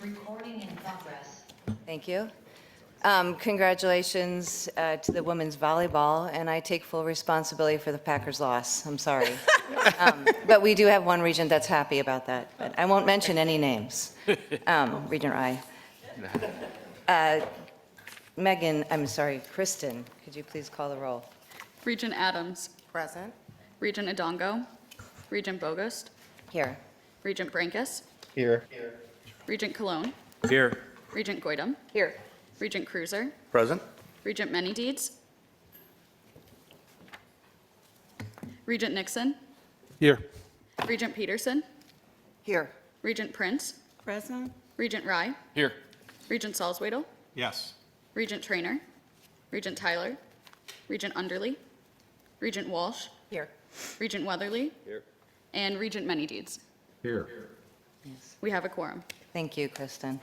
Recording in progress. Thank you. Congratulations to the women's volleyball, and I take full responsibility for the Packers' loss. I'm sorry. But we do have one regent that's happy about that, but I won't mention any names. Regent Rye. Kristen, could you please call the roll? Regent Adams. Present. Regent Adongo. Regent Bogost. Here. Regent Brenkus. Here. Regent Cologne. Here. Regent Goydam. Here. Regent Cruiser. Present. Regent Manydeeds. Regent Nixon. Here. Regent Peterson. Here. Regent Prince. Present. Regent Rye. Here. Regent Salzwedel. Yes. Regent Trainer. Regent Tyler. Regent Underly. Regent Walsh. Here. Regent Weatherly. Here. And Regent Manydeeds. Here. We have a quorum. Thank you, Kristen.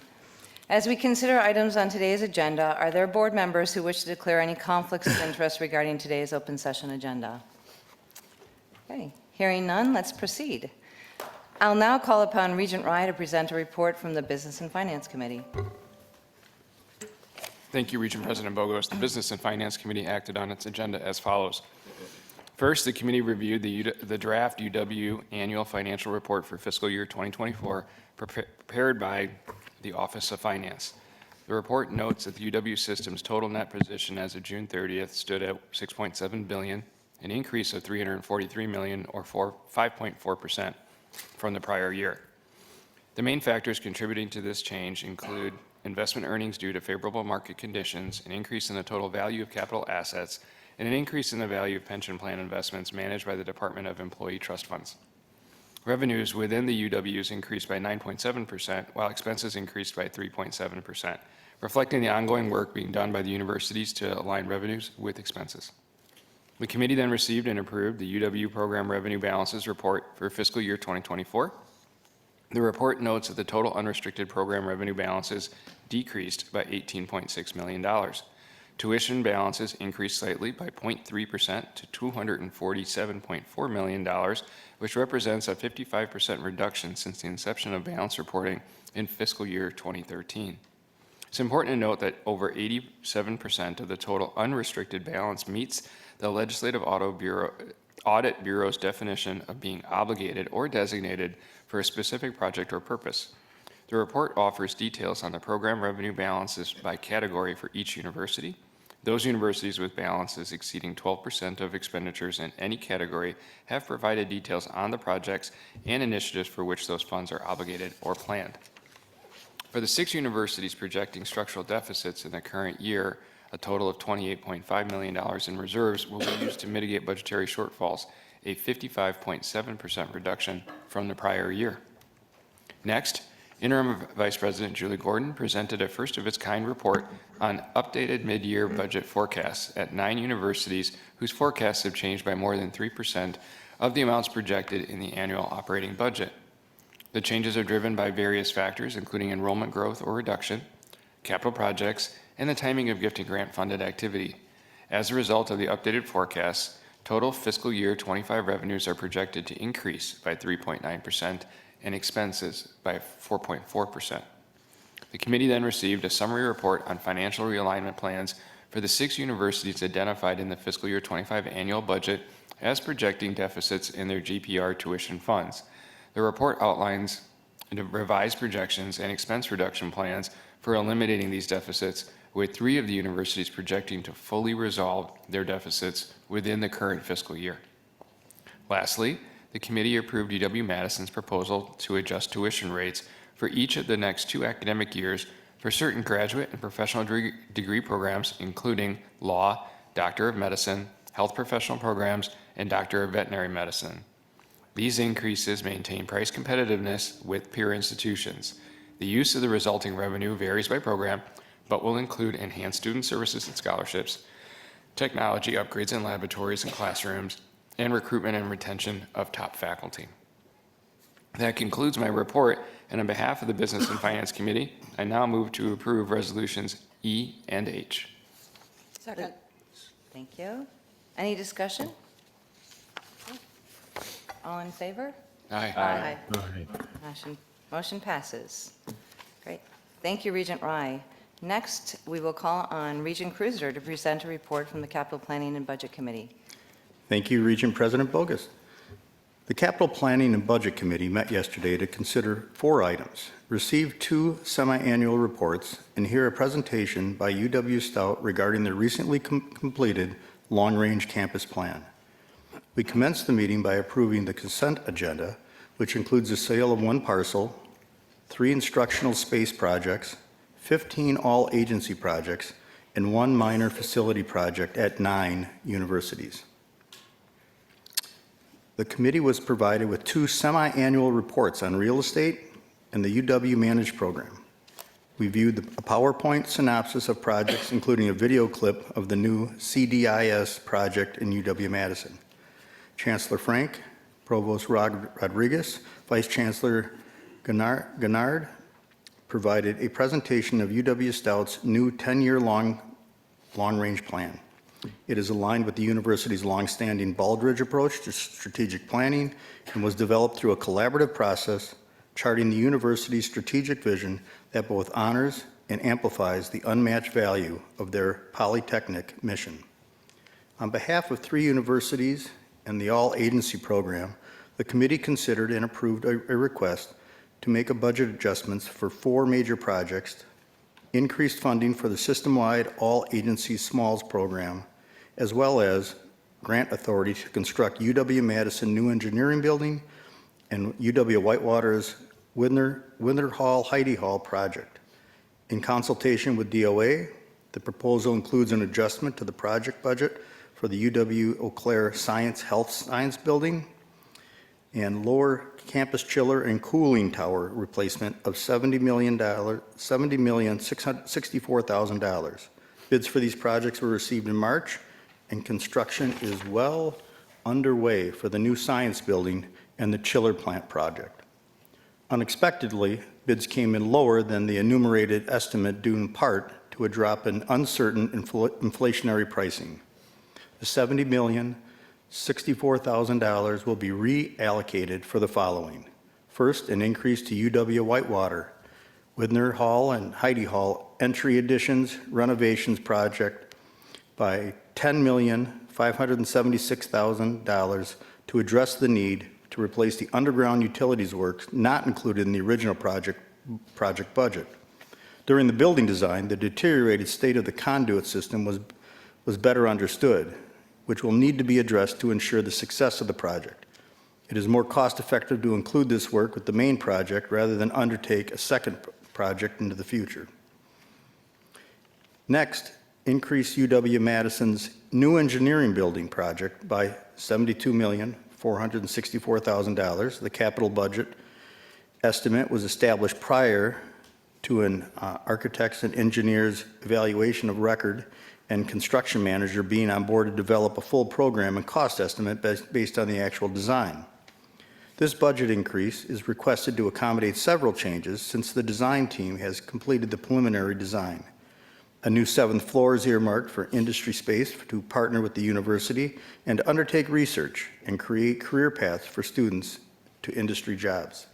As we consider items on today's agenda, are there board members who wish to declare any conflicts of interest regarding today's open session agenda? Okay, hearing none, let's proceed. I'll now call upon Regent Rye to present a report from the Business and Finance Committee. Thank you, Regent President Bogost. The Business and Finance Committee acted on its agenda as follows. First, the committee reviewed the draft UW Annual Financial Report for fiscal year 2024 prepared by the Office of Finance. The report notes that the UW system's total net position as of June 30th stood at $6.7 billion, an increase of $343 million or 5.4% from the prior year. The main factors contributing to this change include investment earnings due to favorable market conditions, an increase in the total value of capital assets, and an increase in the value of pension plan investments managed by the Department of Employee Trust Funds. Revenues within the UWs increased by 9.7%, while expenses increased by 3.7%, reflecting the ongoing work being done by the universities to align revenues with expenses. The committee then received and approved the UW Program Revenue Balances Report for fiscal year 2024. The report notes that the total unrestricted program revenue balances decreased by $18.6 million. Tuition balances increased slightly by 0.3% to $247.4 million, which represents a 55% reduction since the inception of balance reporting in fiscal year 2013. It's important to note that over 87% of the total unrestricted balance meets the Legislative Audit Bureau's definition of being obligated or designated for a specific project or purpose. The report offers details on the program revenue balances by category for each university. Those universities with balances exceeding 12% of expenditures in any category have provided details on the projects and initiatives for which those funds are obligated or planned. For the 6 universities projecting structural deficits in the current year, a total of $28.5 million in reserves will be used to mitigate budgetary shortfalls, a 55.7% reduction from the prior year. Next, Interim Vice President Julie Gordon presented a first-of-its-kind report on updated mid-year budget forecasts at 9 universities whose forecasts have changed by more than 3% of the amounts projected in the annual operating budget. The changes are driven by various factors, including enrollment growth or reduction, capital projects, and the timing of gift and grant-funded activity. As a result of the updated forecasts, total fiscal year 25 revenues are projected to increase by 3.9%, and expenses by 4.4%. The committee then received a summary report on financial realignment plans for the 6 universities identified in the fiscal year 25 annual budget as projecting deficits in their GPR tuition funds. The report outlines the revised projections and expense reduction plans for eliminating these deficits, with 3 of the universities projecting to fully resolve their deficits within the current fiscal year. Lastly, the committee approved UW-Madison's proposal to adjust tuition rates for each of the next 2 academic years for certain graduate and professional degree programs, including law, Doctor of Medicine, health professional programs, and Doctor of Veterinary Medicine. These increases maintain price competitiveness with peer institutions. The use of the resulting revenue varies by program, but will include enhanced student services and scholarships, technology upgrades in laboratories and classrooms, and recruitment and retention of top faculty. That concludes my report, and on behalf of the Business and Finance Committee, I now move to approve resolutions E and H. Second. Thank you. Any discussion? All in favor? Aye. Aye. Motion passes. Great. Thank you, Regent Rye. Next, we will call on Regent Cruiser to present a report from the Capital Planning and Budget Committee. Thank you, Regent President Bogus. The Capital Planning and Budget Committee met yesterday to consider 4 items, receive 2 semi-annual reports, and hear a presentation by UW Stout regarding the recently completed long-range campus plan. We commenced the meeting by approving the consent agenda, which includes the sale of 1 parcel, 3 instructional space projects, 15 all-agency projects, and 1 minor facility project at 9 universities. The committee was provided with 2 semi-annual reports on real estate and the UW Managed Program. We viewed a PowerPoint synopsis of projects, including a video clip of the new CDIS project in UW-Madison. Chancellor Frank, Provost Rodriguez, Vice Chancellor Gennard provided a presentation of UW Stout's new 10-year long-range plan. It is aligned with the university's longstanding Baldrige approach to strategic planning and was developed through a collaborative process charting the university's strategic vision that both honors and amplifies the unmatched value of their polytechnic mission. On behalf of 3 universities and the all-agency program, the committee considered and approved a request to make a budget adjustments for 4 major projects, increased funding for the system-wide all-agency SMALLS program, as well as grant authority to construct UW-Madison new engineering building and UW-Whitewater's Winther Hall, Heidi Hall project. In consultation with DOA, the proposal includes an adjustment to the project budget for the UW-Eau Claire Health Science Building and lower campus chiller and cooling tower replacement of $70,664,000. Bids for these projects were received in March, and construction is well underway for the new science building and the chiller plant project. Unexpectedly, bids came in lower than the enumerated estimate due in part to a drop in uncertain inflationary pricing. The $70,064,000 will be reallocated for the following. First, an increase to UW-Whitewater, Winther Hall and Heidi Hall entry additions renovations project by $10,576,000 to address the need to replace the underground utilities works not included in the original project budget. During the building design, the deteriorated state of the conduit system was better understood, which will need to be addressed to ensure the success of the project. It is more cost-effective to include this work with the main project rather than undertake a second project into the future. Next, increase UW-Madison's new engineering building project by $72,464,000. The capital budget estimate was established prior to an architects and engineers evaluation of record and construction manager being on board to develop a full program and cost estimate based on the actual design. This budget increase is requested to accommodate several changes since the design team has completed the preliminary design. A new 7th floor is earmarked for industry space to partner with the university and to undertake research and create career paths for students to industry jobs.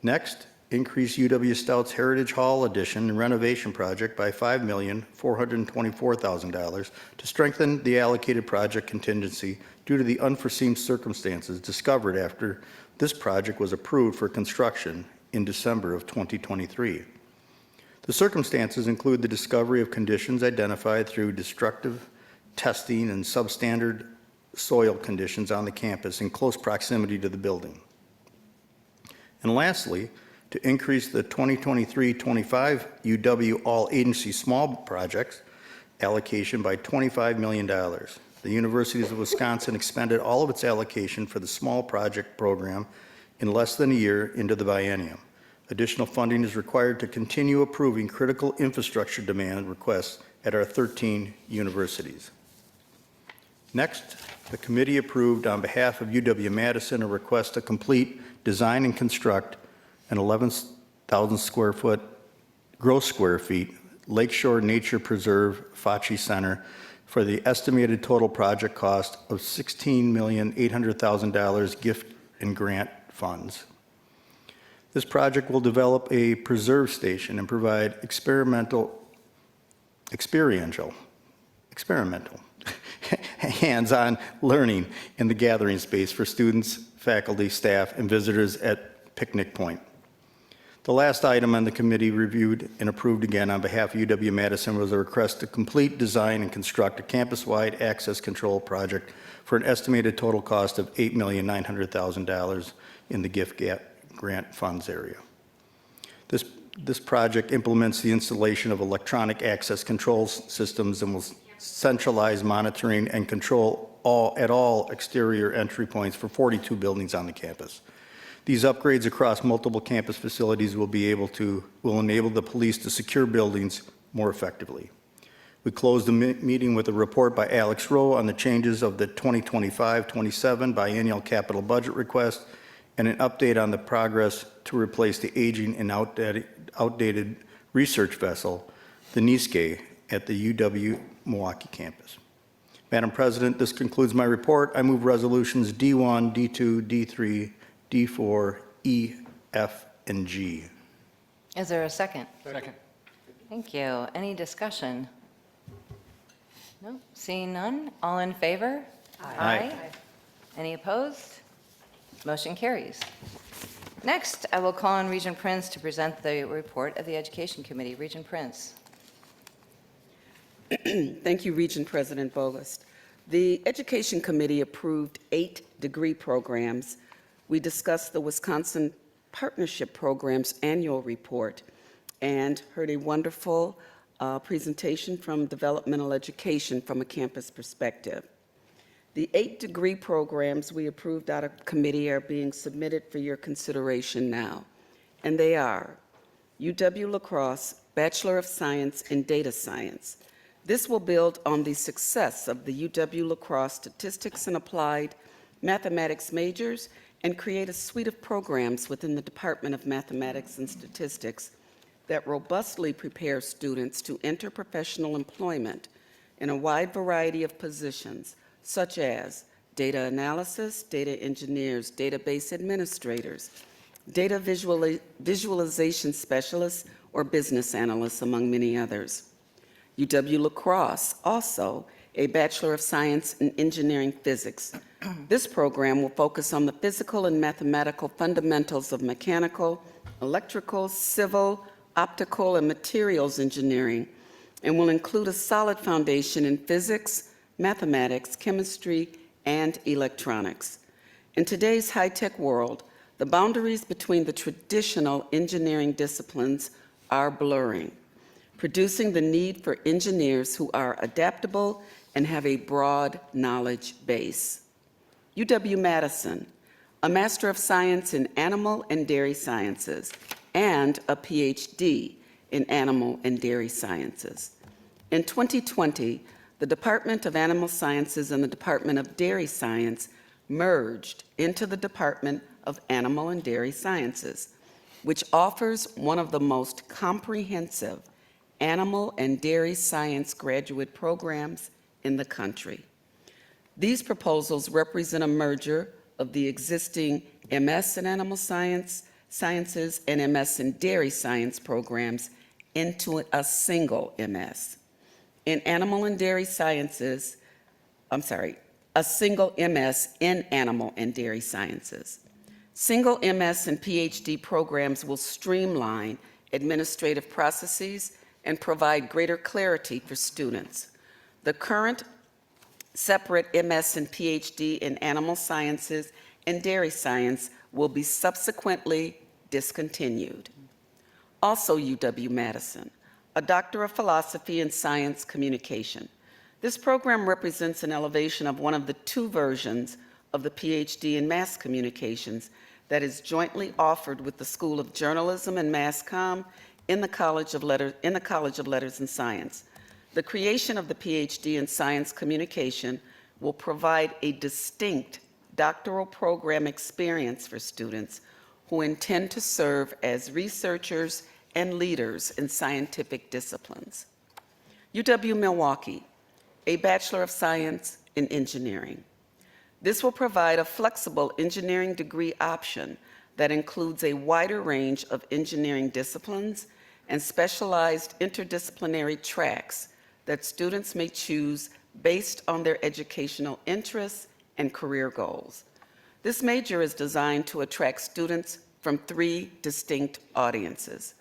Next, increase UW Stout's Heritage Hall addition and renovation project by $5,424,000 to strengthen the allocated project contingency due to the unforeseen circumstances discovered after this project was approved for construction in December of 2023. The circumstances include the discovery of conditions identified through destructive testing and substandard soil conditions on the campus in close proximity to the building. And lastly, to increase the 2023-25 UW All-Agency Small Projects allocation by $25 million. The Universities of Wisconsin expended all of its allocation for the small project program in less than a year into the biennium. Additional funding is required to continue approving critical infrastructure demand requests at our 13 universities. Next, the committee approved on behalf of UW-Madison a request to complete, design, and construct an 11,000 square foot, gross square feet, Lakeshore Nature Preserve Facci Center for the estimated total project cost of $16,800,000 gift and grant funds. This project will develop a preserve station and provide experimental hands-on learning in the gathering space for students, faculty, staff, and visitors at Picnic Point. The last item on the committee reviewed and approved again on behalf of UW-Madison was a request to complete design and construct a campus-wide access control project for an estimated total cost of $8,900,000 in the gift grant funds area. This project implements the installation of electronic access control systems and will centralize monitoring and control at all exterior entry points for 42 buildings on the campus. These upgrades across multiple campus facilities will enable the police to secure buildings more effectively. We closed the meeting with a report by Alex Rowe on the changes of the 2025-27 biennial capital budget request and an update on the progress to replace the aging and outdated research vessel, the Niske, at the UW-Milwaukee campus. Madam President, this concludes my report. I move resolutions D1, D2, D3, D4, E, F, and G. Is there a second? Second. Thank you. Any discussion? No? Seeing none? All in favor? Aye. Any opposed? Motion carries. Next, I will call on Regent Prince to present the report of the Education Committee. Regent Prince. Thank you, Regent President Bogus. The Education Committee approved 8 degree programs. We discussed the Wisconsin Partnership Program's annual report and heard a wonderful presentation from developmental education from a campus perspective. The 8 degree programs we approved out of committee are being submitted for your consideration now, and they are UW-La Crosse Bachelor of Science in Data Science. This will build on the success of the UW-La Crosse Statistics and Applied Mathematics majors and create a suite of programs within the Department of Mathematics and Statistics that robustly prepare students to enter professional employment in a wide variety of positions, such as data analysis, data engineers, database administrators, data visualization specialists, or business analysts, among many others. UW-La Crosse, also a Bachelor of Science in Engineering Physics. This program will focus on the physical and mathematical fundamentals of mechanical, electrical, civil, optical, and materials engineering, and will include a solid foundation in physics, mathematics, chemistry, and electronics. In today's high-tech world, the boundaries between the traditional engineering disciplines are blurring, producing the need for engineers who are adaptable and have a broad knowledge base. UW-Madison, a Master of Science in Animal and Dairy Sciences, and a PhD in Animal and Dairy Sciences. In 2020, the Department of Animal Sciences and the Department of Dairy Science merged into the Department of Animal and Dairy Sciences, which offers one of the most comprehensive animal and dairy science graduate programs in the country. These proposals represent a merger of the existing MS in Animal Sciences and MS in Dairy Science programs into a single MS. In Animal and Dairy Sciences, a single MS in Animal and Dairy Sciences. Single MS and PhD programs will streamline administrative processes and provide greater clarity for students. The current separate MS and PhD in Animal Sciences and Dairy Science will be subsequently discontinued. Also UW-Madison, a Doctor of Philosophy in Science Communication. This program represents an elevation of one of the 2 versions of the PhD in Mass Communications that is jointly offered with the School of Journalism and Mass Comm in the College of Letters and Science. The creation of the PhD in Science Communication will provide a distinct doctoral program experience for students who intend to serve as researchers and leaders in scientific disciplines. UW-Milwaukee, a Bachelor of Science in Engineering. This will provide a flexible engineering degree option that includes a wider range of engineering disciplines and specialized interdisciplinary tracks that students may choose based on their educational interests and career goals. This major is designed to attract students from 3 distinct audiences: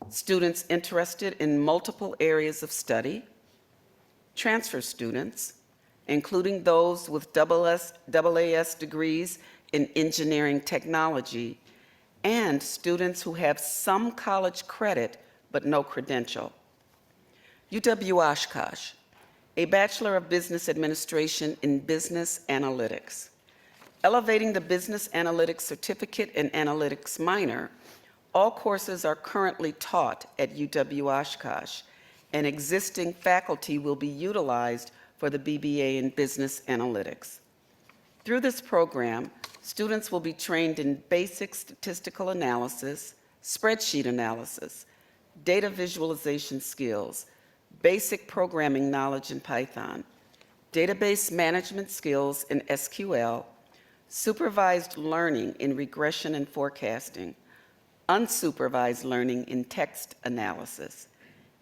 students interested in multiple areas of study, transfer students, including those with AAS degrees in engineering technology, and students who have some college credit but no credential. UW Oshkosh, a Bachelor of Business Administration in Business Analytics. Elevating the Business Analytics Certificate and Analytics minor, all courses are currently taught at UW Oshkosh, and existing faculty will be utilized for the BBA in Business Analytics. Through this program, students will be trained in basic statistical analysis, spreadsheet analysis, data visualization skills, basic programming knowledge in Python, database management skills in SQL, supervised learning in regression and forecasting, unsupervised learning in text analysis,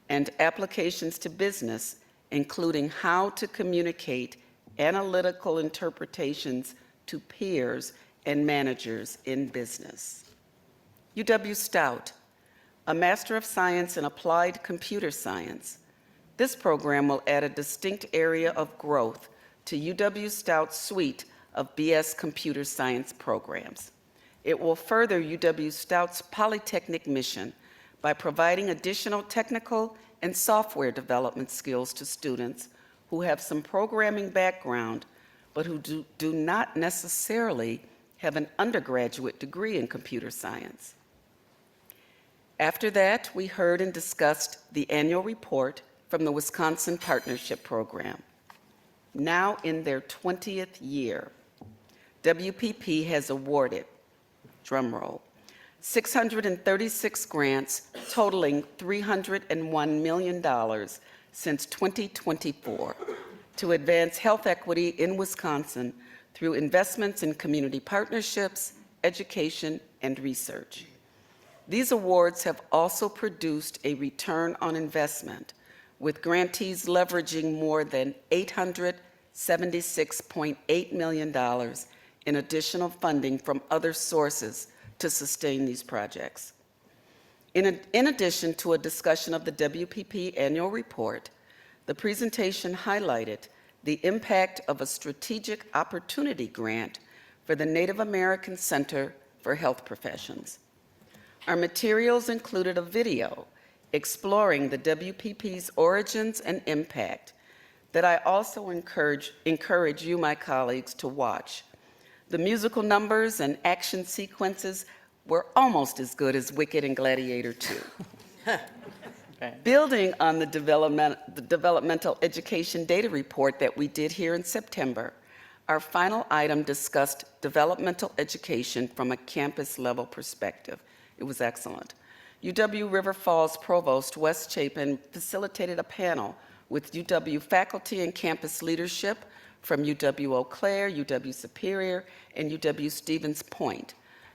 and applications to business, including how to communicate analytical interpretations to peers and managers in business. UW Stout, a Master of Science in Applied Computer Science. This program will add a distinct area of growth to UW Stout's suite of BS Computer Science programs. It will further UW Stout's Polytechnic mission by providing additional technical and software development skills to students who have some programming background, but who do not necessarily have an undergraduate degree in computer science. After that, we heard and discussed the annual report from the Wisconsin Partnership Program. Now in their 20th year, WPP has awarded, drum roll, 636 grants totaling $301 million since 2024 to advance health equity in Wisconsin through investments in community partnerships, education, and research. These awards have also produced a return on investment, with grantees leveraging more than $876.8 million in additional funding from other sources to sustain these projects. In addition to a discussion of the WPP annual report, the presentation highlighted the impact of a strategic opportunity grant for the Native American Center for Health Professions. Our materials included a video exploring the WPP's origins and impact that I also encourage you, my colleagues, to watch. The musical numbers and action sequences were almost as good as Wicked and Gladiator 2. Building on the developmental education data report that we did here in September, our final item discussed developmental education from a campus-level perspective. It was excellent. UW River Falls Provost Wes Chapin facilitated a panel with UW faculty and campus leadership from UW Eau Claire, UW Superior, and UW Stevens Point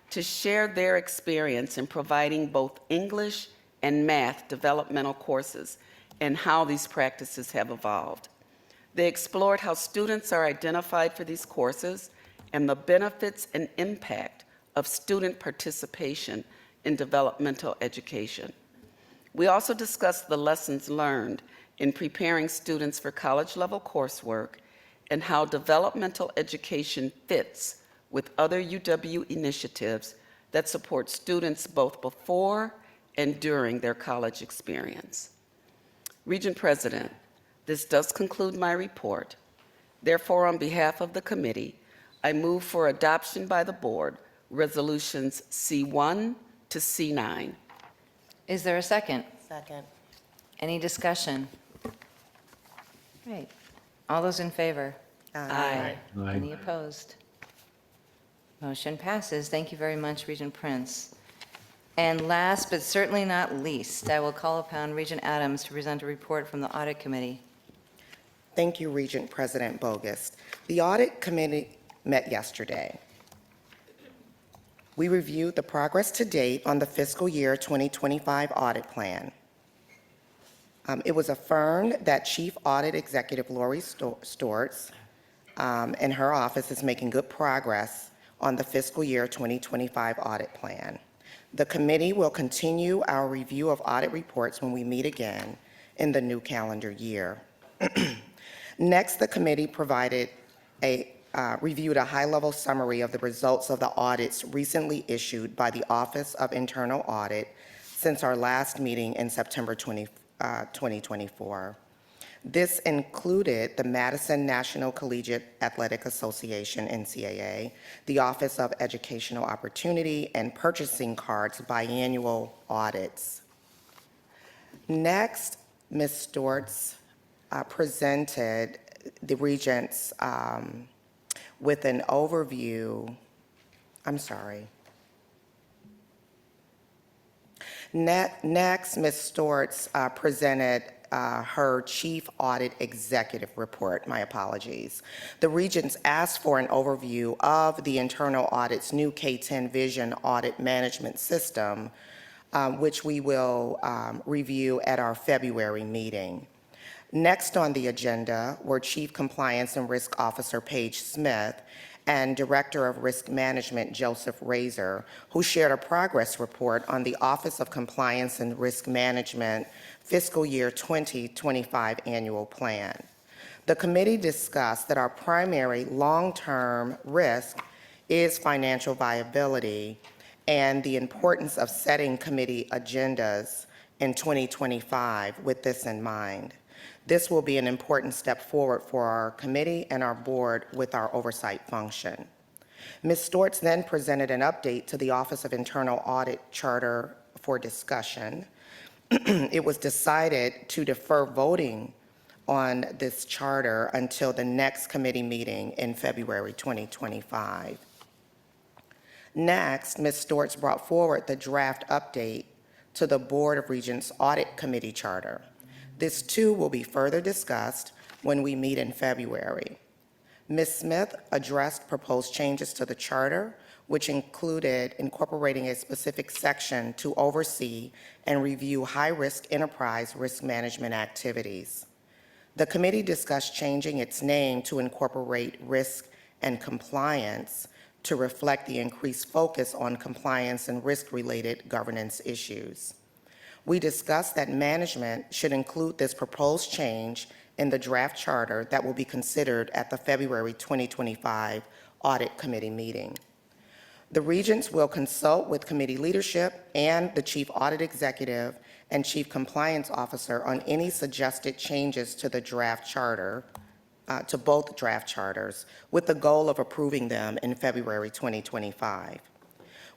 to share their experience in providing both English and math developmental courses and how these practices have evolved. They explored how students are identified for these courses and the benefits and impact of student participation in developmental education. We also discussed the lessons learned in preparing students for college-level coursework and how developmental education fits with other UW initiatives that support students both before and during their college experience. Regent President, this does conclude my report. Therefore, on behalf of the committee, I move for adoption by the board resolutions C1 to C9. Is there a second? Second. Any discussion? Great. All those in favor? Aye. Any opposed? Motion passes. Thank you very much, Regent Prince. And last but certainly not least, I will call upon Regent Adams to present a report from the Audit Committee. Thank you, Regent President Bogus. The Audit Committee met yesterday. We reviewed the progress to date on the fiscal year 2025 audit plan. It was affirmed that Chief Audit Executive Lori Stortz and her office is making good progress on the fiscal year 2025 audit plan. The committee will continue our review of audit reports when we meet again in the new calendar year. Next, the committee reviewed a high-level summary of the results of the audits recently issued by the Office of Internal Audit since our last meeting in September 2024. This included the Madison National Collegiate Athletic Association, NCAA, the Office of Educational Opportunity, and Purchasing Cards biannual audits. Next, Ms. Stortz presented the Regents with an overview. I'm sorry. Next, Ms. Stortz presented her Chief Audit Executive Report. My apologies. The Regents asked for an overview of the internal audit's new K-10 Vision Audit Management System, which we will review at our February meeting. Next on the agenda were Chief Compliance and Risk Officer Paige Smith and Director of Risk Management Joseph Razor, who shared a progress report on the Office of Compliance and Risk Management fiscal year 2025 annual plan. The committee discussed that our primary long-term risk is financial viability and the importance of setting committee agendas in 2025 with this in mind. This will be an important step forward for our committee and our board with our oversight function. Ms. Stortz then presented an update to the Office of Internal Audit Charter for discussion. It was decided to defer voting on this charter until the next committee meeting in February 2025. Next, Ms. Stortz brought forward the draft update to the Board of Regents Audit Committee Charter. This too will be further discussed when we meet in February. Ms. Smith addressed proposed changes to the charter, which included incorporating a specific section to oversee and review high-risk enterprise risk management activities. The committee discussed changing its name to incorporate risk and compliance to reflect the increased focus on compliance and risk-related governance issues. We discussed that management should include this proposed change in the draft charter that will be considered at the February 2025 Audit Committee meeting. The Regents will consult with committee leadership and the Chief Audit Executive and Chief Compliance Officer on any suggested changes to the draft charter, to both draft charters, with the goal of approving them in February 2025.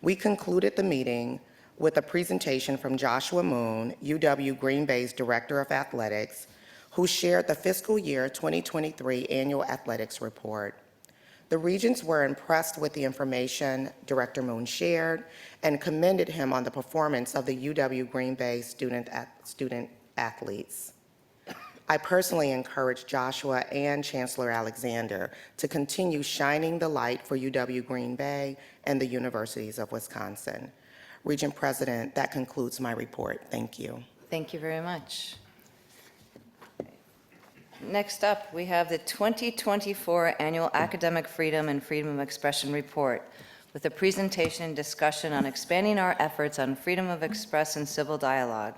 We concluded the meeting with a presentation from Joshua Moon, UW Green Bay's Director of Athletics, who shared the fiscal year 2023 annual athletics report. The Regents were impressed with the information Director Moon shared and commended him on the performance of the UW Green Bay student athletes. I personally encourage Joshua and Chancellor Alexander to continue shining the light for UW Green Bay and the universities of Wisconsin. Regent President, that concludes my report. Thank you. Thank you very much. Next up, we have the 2024 Annual Academic Freedom and Freedom of Expression Report with a presentation and discussion on expanding our efforts on freedom of express and civil dialogue.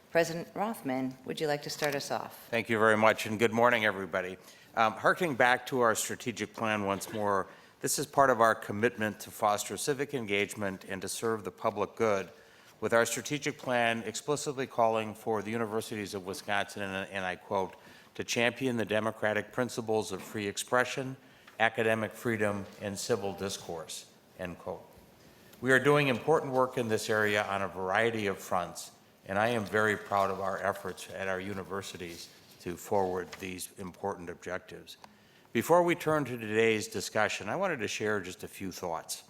President Rothman, would you like to start us off? Thank you very much, and good morning, everybody. Harkening back to our strategic plan once more, this is part of our commitment to foster civic engagement and to serve the public good, with our strategic plan explicitly calling for the universities of Wisconsin, and I quote, to champion the democratic principles of free expression, academic freedom, and civil discourse, end quote. We are doing important work in this area on a variety of fronts, and I am very proud of our efforts at our universities to forward these important objectives. Before we turn to today's discussion, I wanted to share just a few thoughts.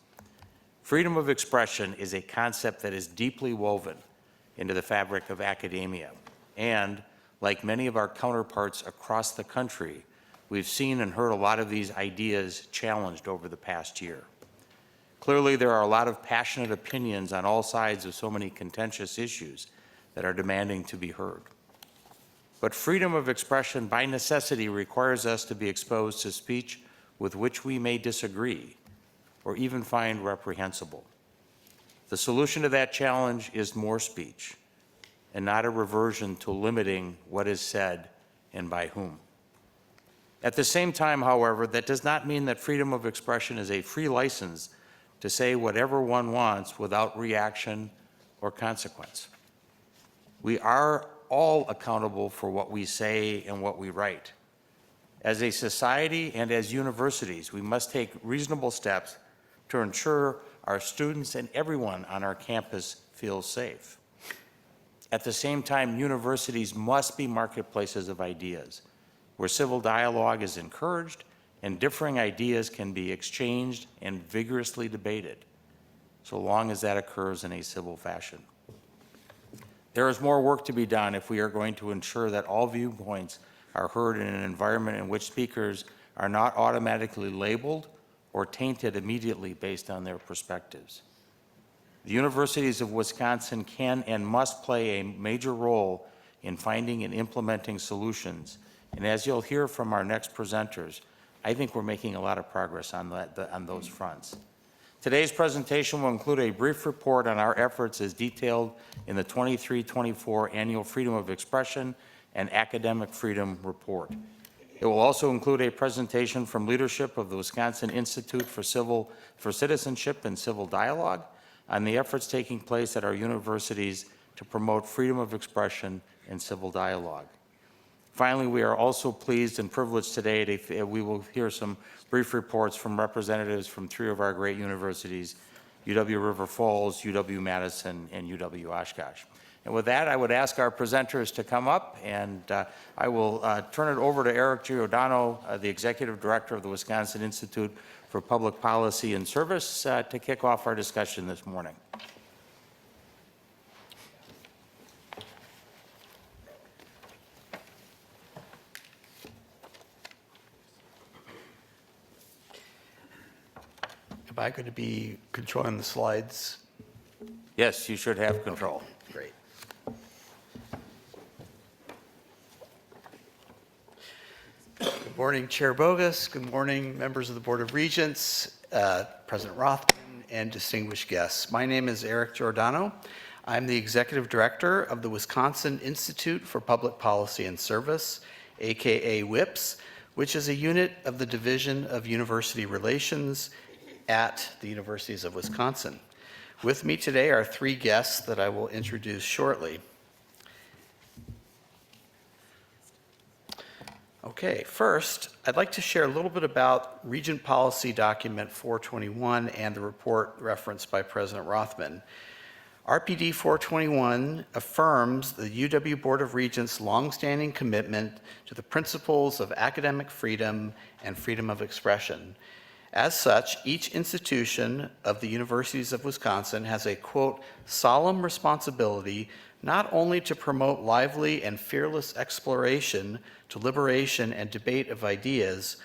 Freedom of expression is a concept that is deeply woven into the fabric of academia, and like many of our counterparts across the country, we've seen and heard a lot of these ideas challenged over the past year. Clearly, there are a lot of passionate opinions on all sides of so many contentious issues that are demanding to be heard. But freedom of expression by necessity requires us to be exposed to speech with which we may disagree or even find reprehensible. The solution to that challenge is more speech and not a reversion to limiting what is said and by whom. At the same time, however, that does not mean that freedom of expression is a free license to say whatever one wants without reaction or consequence. We are all accountable for what we say and what we write. As a society and as universities, we must take reasonable steps to ensure our students and everyone on our campus feels safe. At the same time, universities must be marketplaces of ideas, where civil dialogue is encouraged and differing ideas can be exchanged and vigorously debated, so long as that occurs in a civil fashion. There is more work to be done if we are going to ensure that all viewpoints are heard in an environment in which speakers are not automatically labeled or tainted immediately based on their perspectives. The universities of Wisconsin can and must play a major role in finding and implementing solutions. And as you'll hear from our next presenters, I think we're making a lot of progress on those fronts. Today's presentation will include a brief report on our efforts as detailed in the 23-24 Annual Freedom of Expression and Academic Freedom Report. It will also include a presentation from leadership of the Wisconsin Institute for Citizenship and Civil Dialogue on the efforts taking place at our universities to promote freedom of expression and civil dialogue. Finally, we are also pleased and privileged today we will hear some brief reports from representatives from three of our great universities, UW River Falls, UW Madison, and UW Oshkosh. And with that, I would ask our presenters to come up, and I will turn it over to Eric Giordano, the Executive Director of the Wisconsin Institute for Public Policy and Service, to kick off our discussion this morning. Am I going to be controlling the slides? Yes, you should have control. Great. Good morning, Chair Bogus. Good morning, members of the Board of Regents, President Rothman, and distinguished guests. My name is Eric Giordano. I'm the Executive Director of the Wisconsin Institute for Public Policy and Service, aka WIPS, which is a unit of the Division of University Relations at the Universities of Wisconsin. With me today are three guests that I will introduce shortly. Okay, first, I'd like to share a little bit about Regent Policy Document 421 and the report referenced by President Rothman. RPD 421 affirms the UW Board of Regents' longstanding commitment to the principles of academic freedom and freedom of expression. As such, each institution of the Universities of Wisconsin has a, quote, solemn responsibility not only to promote lively and fearless exploration, deliberation, and debate of ideas,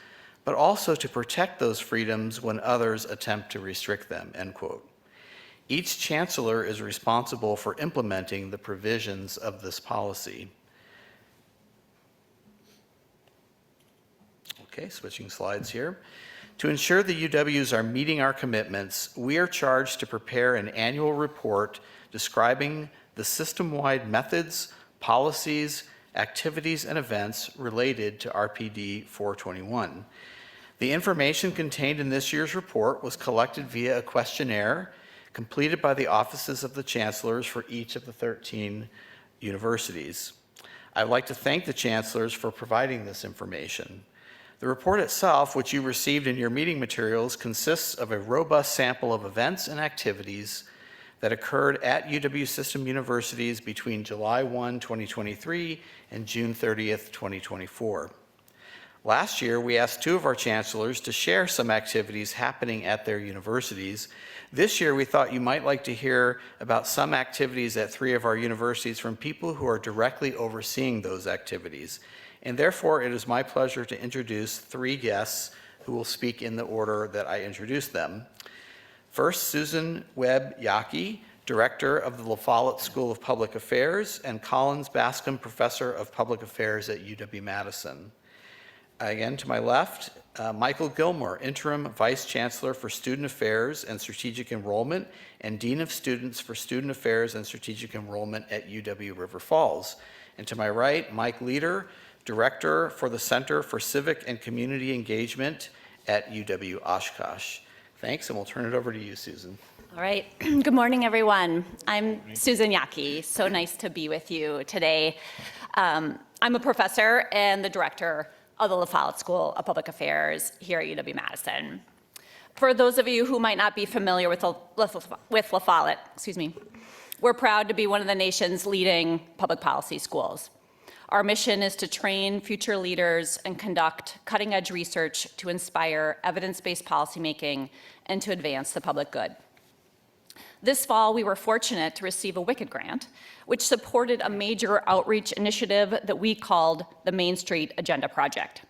but also to protect those freedoms when others attempt to restrict them, end quote. Each chancellor is responsible for implementing the provisions of this policy. Okay, switching slides here. To ensure the UWs are meeting our commitments, we are charged to prepare an annual report describing the system-wide methods, policies, activities, and events related to RPD 421. The information contained in this year's report was collected via a questionnaire completed by the offices of the chancellors for each of the 13 universities. I'd like to thank the chancellors for providing this information. The report itself, which you received in your meeting materials, consists of a robust sample of events and activities that occurred at UW system universities between July 1, 2023 and June 30th, 2024. Last year, we asked two of our chancellors to share some activities happening at their universities. This year, we thought you might like to hear about some activities at three of our universities from people who are directly overseeing those activities. And therefore, it is my pleasure to introduce three guests who will speak in the order that I introduced them. First, Susan Webb-Yaki, Director of the La Follette School of Public Affairs, and Collins Bascom, Professor of Public Affairs at UW-Madison. Again, to my left, Michael Gilmore, Interim Vice Chancellor for Student Affairs and Strategic Enrollment and Dean of Students for Student Affairs and Strategic Enrollment at UW River Falls. And to my right, Mike Leader, Director for the Center for Civic and Community Engagement at UW Oshkosh. Thanks, and we'll turn it over to you, Susan. All right. Good morning, everyone. I'm Susan Yaki. So nice to be with you today. I'm a professor and the director of the La Follette School of Public Affairs here at UW-Madison. For those of you who might not be familiar with La Follette, we're proud to be one of the nation's leading public policy schools. Our mission is to train future leaders and conduct cutting-edge research to inspire evidence-based policymaking and to advance the public good. This fall, we were fortunate to receive a Wicked grant, which supported a major outreach initiative that we called the Main Street Agenda Project.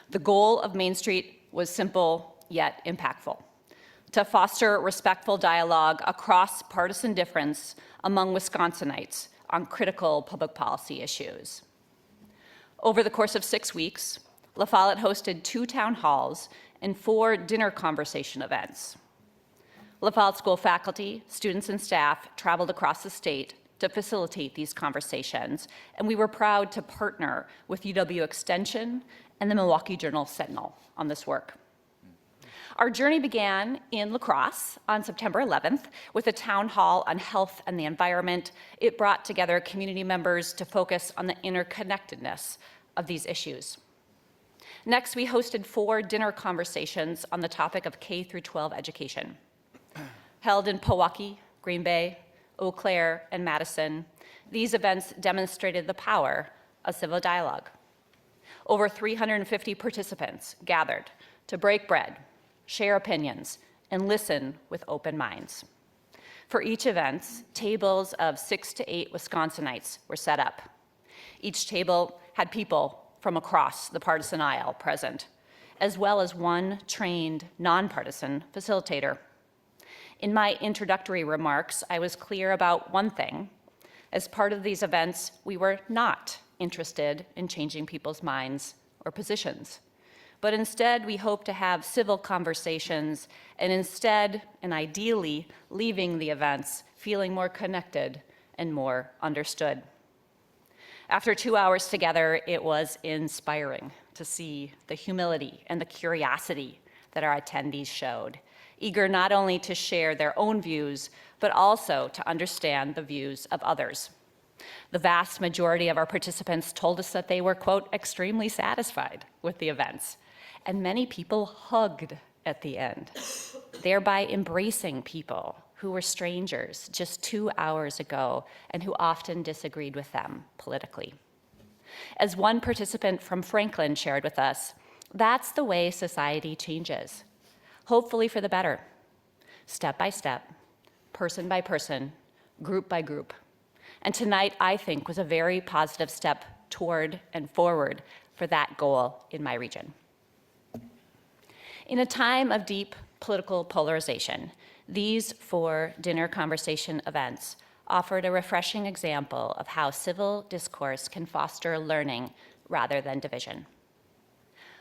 The goal of Main Street was simple yet impactful: to foster respectful dialogue across partisan difference among Wisconsinites on critical public policy issues. Over the course of 6 weeks, La Follette hosted 2 town halls and 4 dinner conversation events. La Follette School faculty, students, and staff traveled across the state to facilitate these conversations, and we were proud to partner with UW Extension and the Milwaukee Journal-Sentinel on this work. Our journey began in La Crosse on September 11th with a town hall on health and the environment. It brought together community members to focus on the interconnectedness of these issues. Next, we hosted 4 dinner conversations on the topic of K-12 education. Held in Pewaukee, Green Bay, Eau Claire, and Madison, these events demonstrated the power of civil dialogue. Over 350 participants gathered to break bread, share opinions, and listen with open minds. For each event, tables of 6 to 8 Wisconsinites were set up. Each table had people from across the partisan aisle present, as well as one trained, nonpartisan facilitator. In my introductory remarks, I was clear about one thing. As part of these events, we were not interested in changing people's minds or positions, but instead we hope to have civil conversations and ideally leaving the events feeling more connected and more understood. After 2 hours together, it was inspiring to see the humility and the curiosity that our attendees showed, eager not only to share their own views, but also to understand the views of others. The vast majority of our participants told us that they were, quote, extremely satisfied with the events, and many people hugged at the end, thereby embracing people who were strangers just 2 hours ago and who often disagreed with them politically. As one participant from Franklin shared with us, that's the way society changes. Hopefully for the better, step by step, person by person, group by group. And tonight, I think, was a very positive step toward and forward for that goal in my region. In a time of deep political polarization, these 4 dinner conversation events offered a refreshing example of how civil discourse can foster learning rather than division.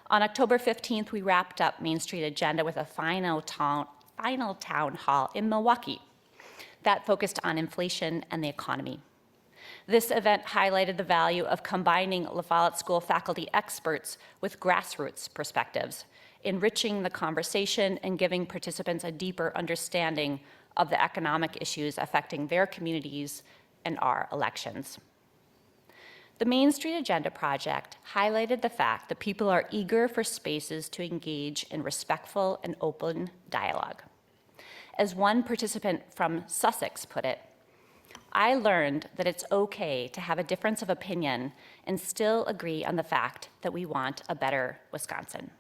On October 15th, we wrapped up Main Street Agenda with a final town hall in Milwaukee that focused on inflation and the economy. This event highlighted the value of combining La Follette School faculty experts with grassroots perspectives, enriching the conversation and giving participants a deeper understanding of the economic issues affecting their communities and our elections. The Main Street Agenda Project highlighted the fact that people are eager for spaces to engage in respectful and open dialogue. As one participant from Sussex put it, I learned that it's okay to have a difference of opinion and still agree on the fact that we want a better Wisconsin.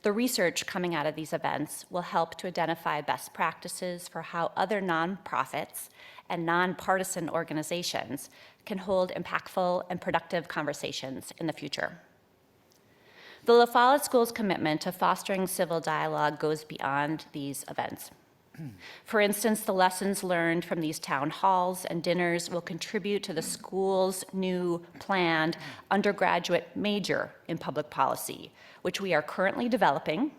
The research coming out of these events will help to identify best practices for how other nonprofits and nonpartisan organizations can hold impactful and productive conversations in the future. The La Follette School's commitment to fostering civil dialogue goes beyond these events. For instance, the lessons learned from these town halls and dinners will contribute to the school's new planned undergraduate major in public policy, which we are currently developing,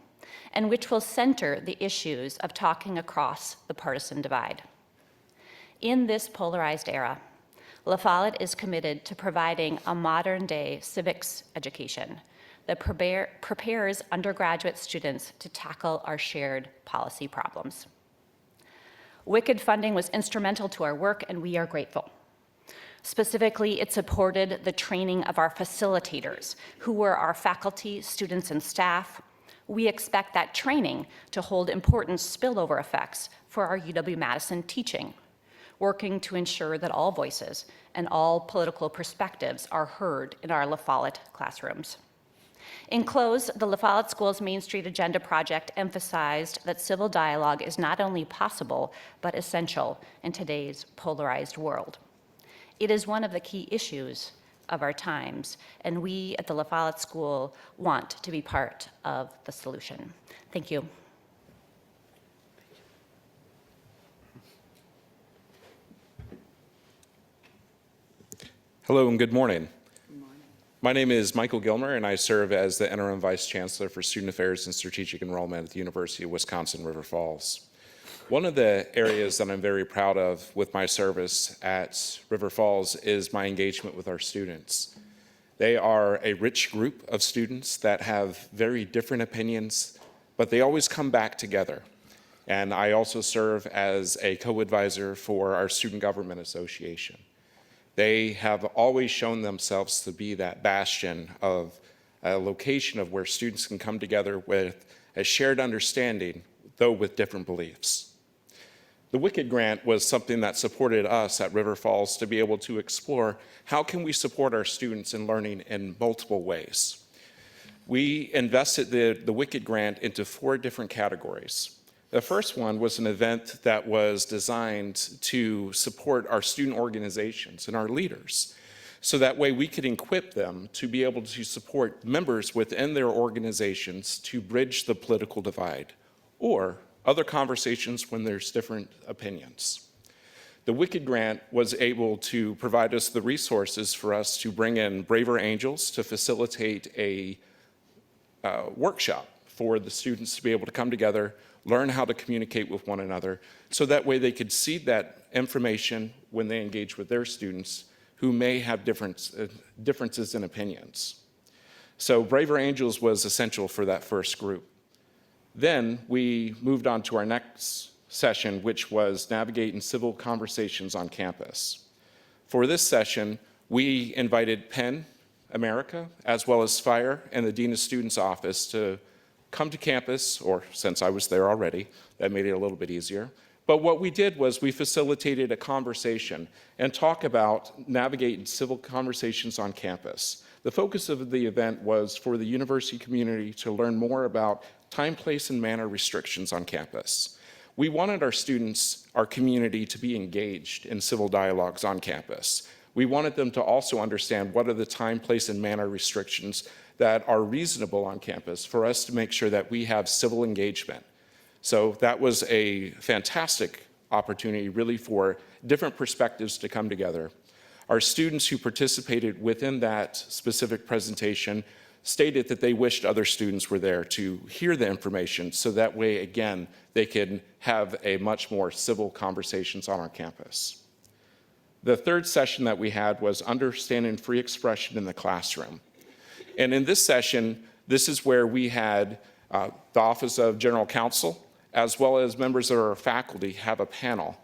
and which will center the issues of talking across the partisan divide. In this polarized era, La Follette is committed to providing a modern-day civics education that prepares undergraduate students to tackle our shared policy problems. WICKED funding was instrumental to our work, and we are grateful. Specifically, it supported the training of our facilitators, who were our faculty, students, and staff. We expect that training to hold important spillover effects for our UW-Madison teaching, working to ensure that all voices and all political perspectives are heard in our La Follette classrooms. In close, the La Follette School's Main Street Agenda project emphasized that civil dialogue is not only possible, but essential in today's polarized world. It is one of the key issues of our times, and we at the La Follette School want to be part of the solution. Thank you. Hello and good morning. My name is Michael Gilmer, and I serve as the Interim Vice Chancellor for Student Affairs and Strategic Enrollment at the University of Wisconsin-River Falls. One of the areas that I'm very proud of with my service at River Falls is my engagement with our students. They are a rich group of students that have very different opinions, but they always come back together. And I also serve as a co-advisor for our Student Government Association. They have always shown themselves to be that bastion of a location of where students can come together with a shared understanding, though with different beliefs. The WICKED grant was something that supported us at River Falls to be able to explore how can we support our students in learning in multiple ways. We invested the WICKED grant into 4 different categories. The first one was an event that was designed to support our student organizations and our leaders, so that way we could equip them to be able to support members within their organizations to bridge the political divide, or other conversations when there's different opinions. The WICKED grant was able to provide us the resources for us to bring in Braver Angels to facilitate a workshop for the students to be able to come together, learn how to communicate with one another, so that way they could see that information when they engage with their students who may have differences in opinions. So Braver Angels was essential for that first group. Then we moved on to our next session, which was Navigating Civil Conversations on Campus. For this session, we invited Penn America, as well as FIRE and the Dean of Students Office to come to campus, or since I was there already, that made it a little bit easier. But what we did was we facilitated a conversation and talk about navigating civil conversations on campus. The focus of the event was for the university community to learn more about time, place, and manner restrictions on campus. We wanted our students, our community, to be engaged in civil dialogues on campus. We wanted them to also understand what are the time, place, and manner restrictions that are reasonable on campus for us to make sure that we have civil engagement. So that was a fantastic opportunity really for different perspectives to come together. Our students who participated within that specific presentation stated that they wished other students were there to hear the information, so that way, again, they can have a much more civil conversations on our campus. The third session that we had was Understanding Free Expression in the Classroom. And in this session, this is where we had the Office of General Counsel, as well as members of our faculty, have a panel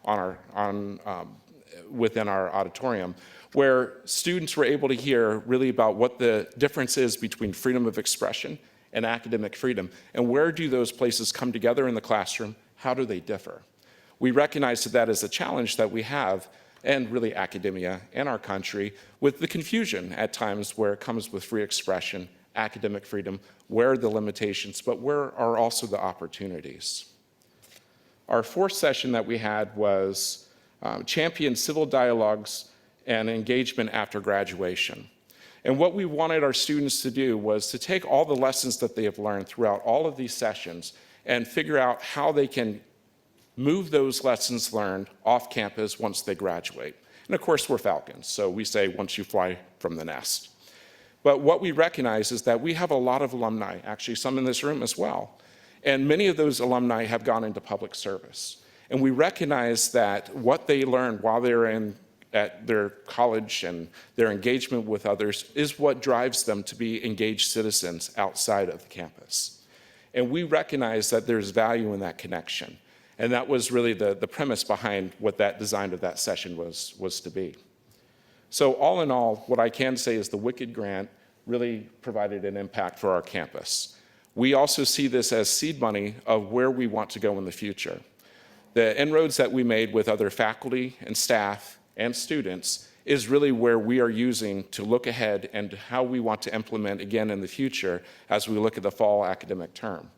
within our auditorium, where students were able to hear really about what the difference is between freedom of expression and academic freedom, and where do those places come together in the classroom, how do they differ? We recognize that is a challenge that we have, and really academia in our country, with the confusion at times where it comes with free expression, academic freedom, where are the limitations, but where are also the opportunities. Our fourth session that we had was Champion Civil Dialogues and Engagement After Graduation. And what we wanted our students to do was to take all the lessons that they have learned throughout all of these sessions and figure out how they can move those lessons learned off campus once they graduate. And of course, we're Falcons, so we say once you fly from the nest. But what we recognize is that we have a lot of alumni, actually some in this room as well, and many of those alumni have gone into public service. And we recognize that what they learned while they're at their college and their engagement with others is what drives them to be engaged citizens outside of the campus. And we recognize that there's value in that connection. And that was really the premise behind what that design of that session was to be. So all in all, what I can say is the Wicked Grant really provided an impact for our campus. We also see this as seed money of where we want to go in the future. The inroads that we made with other faculty and staff and students is really where we are using to look ahead and how we want to implement again in the future as we look at the fall academic term.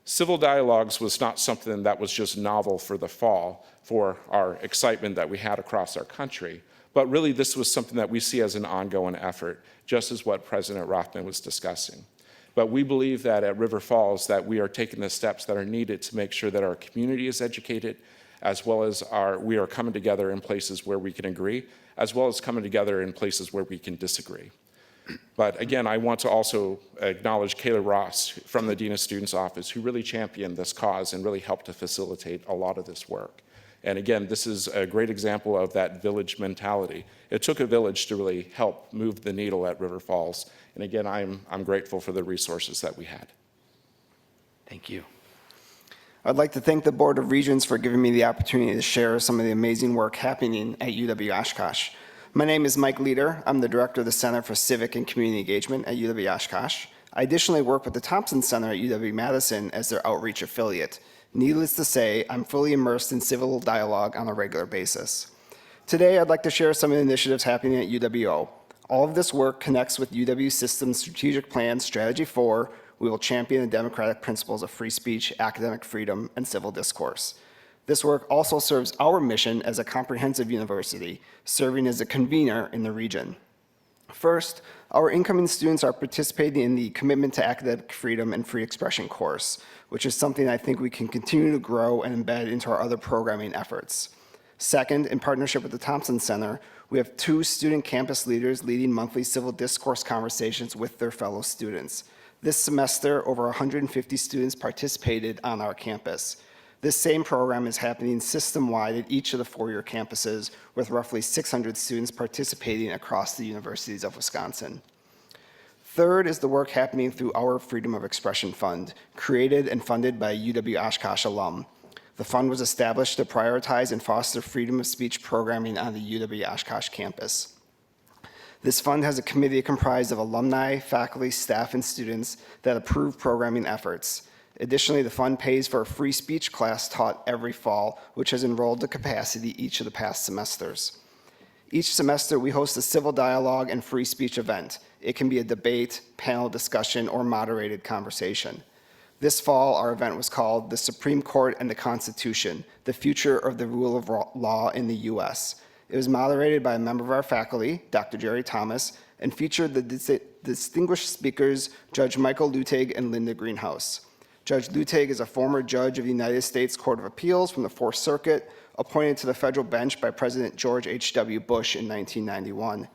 Civil dialogues was not something that was just novel for the fall for our excitement that we had across our country, but really this was something that we see as an ongoing effort, just as what President Rothman was discussing. But we believe that at River Falls that we are taking the steps that are needed to make sure that our community is educated, as well as we are coming together in places where we can agree, as well as coming together in places where we can disagree. But again, I want to also acknowledge Kayla Ross from the Dean of Students Office, who really championed this cause and really helped to facilitate a lot of this work. And again, this is a great example of that village mentality. It took a village to really help move the needle at River Falls. And again, I'm grateful for the resources that we had. Thank you. I'd like to thank the Board of Regents for giving me the opportunity to share some of the amazing work happening at UW-Oshkosh. My name is Mike Leader. I'm the Director of the Center for Civic and Community Engagement at UW-Oshkosh. I additionally work with the Thompson Center at UW-Madison as their outreach affiliate. Needless to say, I'm fully immersed in civil dialogue on a regular basis. Today, I'd like to share some of the initiatives happening at UWO. All of this work connects with UW System's Strategic Plan Strategy 4. We will champion the democratic principles of free speech, academic freedom, and civil discourse. This work also serves our mission as a comprehensive university, serving as a convener in the region. First, our incoming students are participating in the Commitment to Academic Freedom and Free Expression course, which is something I think we can continue to grow and embed into our other programming efforts. Second, in partnership with the Thompson Center, we have 2 student campus leaders leading monthly civil discourse conversations with their fellow students. This semester, over 150 students participated on our campus. This same program is happening system-wide at each of the 4-year campuses, with roughly 600 students participating across the universities of Wisconsin. Third is the work happening through our Freedom of Expression Fund, created and funded by UW-Oshkosh alum. The fund was established to prioritize and foster freedom of speech programming on the UW-Oshkosh campus. This fund has a committee comprised of alumni, faculty, staff, and students that approve programming efforts. Additionally, the fund pays for a free speech class taught every fall, which has enrolled to capacity each of the past semesters. Each semester, we host a civil dialogue and free speech event. It can be a debate, panel discussion, or moderated conversation. This fall, our event was called The Supreme Court and the Constitution, the Future of the Rule of Law in the U.S. It was moderated by a member of our faculty, Dr. Jerry Thomas, and featured the distinguished speakers, Judge Michael Lutig and Linda Greenhouse. Judge Lutig is a former judge of the United States Court of Appeals from the Fourth Circuit, appointed to the federal bench by President George H.W. Bush in 1991.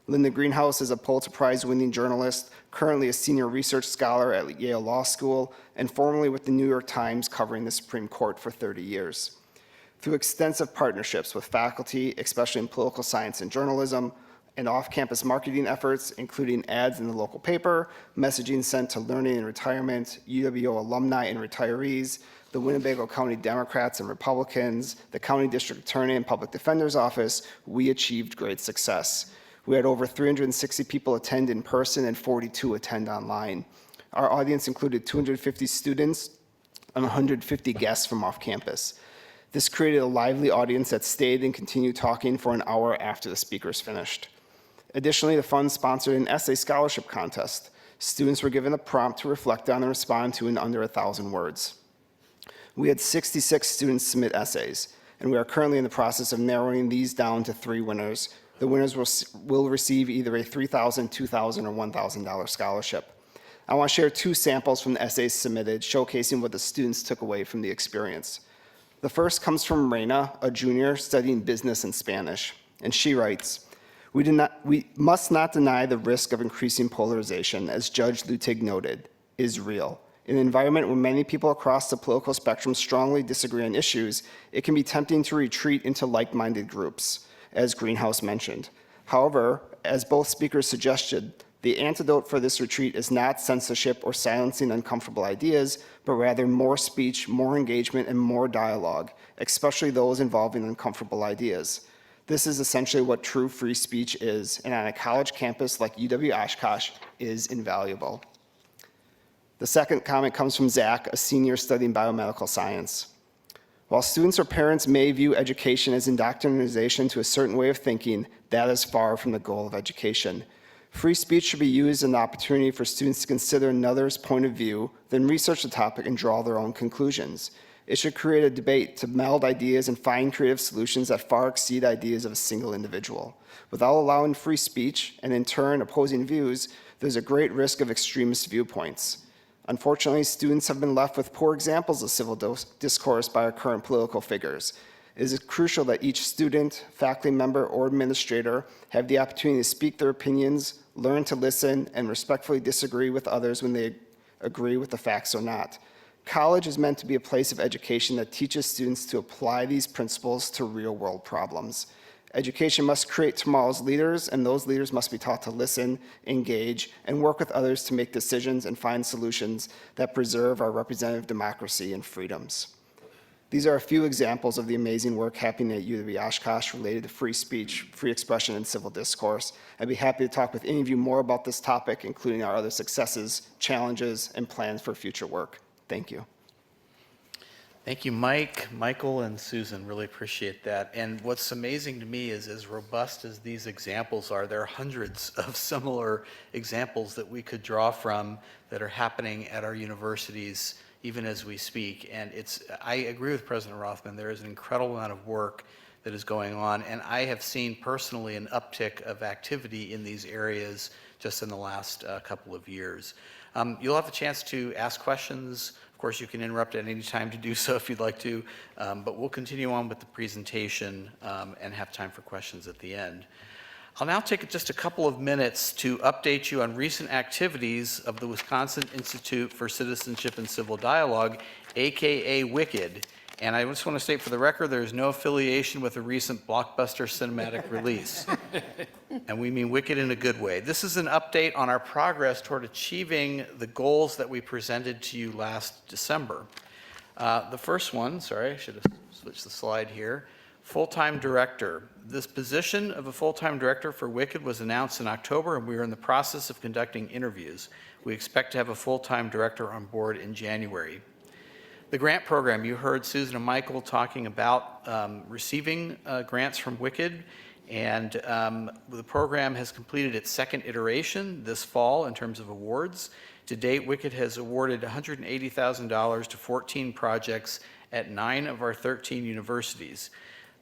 Linda Greenhouse is a Pulitzer Prize-winning journalist, currently a senior research scholar at Yale Law School, and formerly with the New York Times covering the Supreme Court for 30 years. Through extensive partnerships with faculty, especially in political science and journalism, and off-campus marketing efforts, including ads in the local paper, messaging sent to learning and retirement, UWO alumni and retirees, the Winnebago County Democrats and Republicans, the County District Attorney and Public Defender's Office, we achieved great success. We had over 360 people attend in person and 42 attend online. Our audience included 250 students and 150 guests from off-campus. This created a lively audience that stayed and continued talking for an hour after the speakers finished. Additionally, the fund sponsored an essay scholarship contest. Students were given a prompt to reflect on and respond to in under 1,000 words. We had 66 students submit essays, and we are currently in the process of narrowing these down to 3 winners. The winners will receive either a $3,000, $2,000, or $1,000 scholarship. I want to share two samples from the essays submitted, showcasing what the students took away from the experience. The first comes from Reina, a junior studying business and Spanish, and she writes, we must not deny the risk of increasing polarization, as Judge Lutig noted, is real. In an environment where many people across the political spectrum strongly disagree on issues, it can be tempting to retreat into like-minded groups, as Greenhouse mentioned. However, as both speakers suggested, the antidote for this retreat is not censorship or silencing uncomfortable ideas, but rather more speech, more engagement, and more dialogue, especially those involving uncomfortable ideas. This is essentially what true free speech is, and on a college campus like UW-Oshkosh is invaluable. The second comment comes from Zach, a senior studying biomedical science. While students or parents may view education as indoctrination to a certain way of thinking, that is far from the goal of education. Free speech should be used as an opportunity for students to consider another's point of view, then research the topic and draw their own conclusions. It should create a debate to meld ideas and find creative solutions that far exceed ideas of a single individual. Without allowing free speech, and in turn opposing views, there's a great risk of extremist viewpoints. Unfortunately, students have been left with poor examples of civil discourse by our current political figures. It is crucial that each student, faculty member, or administrator have the opportunity to speak their opinions, learn to listen, and respectfully disagree with others when they agree with the facts or not. College is meant to be a place of education that teaches students to apply these principles to real-world problems. Education must create tomorrow's leaders, and those leaders must be taught to listen, engage, and work with others to make decisions and find solutions that preserve our representative democracy and freedoms. These are a few examples of the amazing work happening at UW-Oshkosh related to free speech, free expression, and civil discourse. I'd be happy to talk with any of you more about this topic, including our other successes, challenges, and plans for future work. Thank you. Thank you, Mike, Michael, and Susan. Really appreciate that. And what's amazing to me is, as robust as these examples are, there are hundreds of similar examples that we could draw from that are happening at our universities even as we speak. And I agree with President Rothman. There is an incredible amount of work that is going on, and I have seen personally an uptick of activity in these areas just in the last couple of years. You'll have a chance to ask questions. Of course, you can interrupt at any time to do so if you'd like to, but we'll continue on with the presentation and have time for questions at the end. I'll now take just a couple of minutes to update you on recent activities of the Wisconsin Institute for Citizenship and Civil Dialogue, AKA WICID. And I just want to state for the record, there is no affiliation with a recent blockbuster cinematic release. And we mean WICID in a good way. This is an update on our progress toward achieving the goals that we presented to you last December. The first one, sorry, I should have switched the slide here. Full-time director. This position of a full-time director for WICID was announced in October, and we are in the process of conducting interviews. We expect to have a full-time director on board in January. The grant program, you heard Susan and Michael talking about receiving grants from WICID, and the program has completed its second iteration this fall in terms of awards. To date, WICID has awarded $180,000 to 14 projects at 9 of our 13 universities.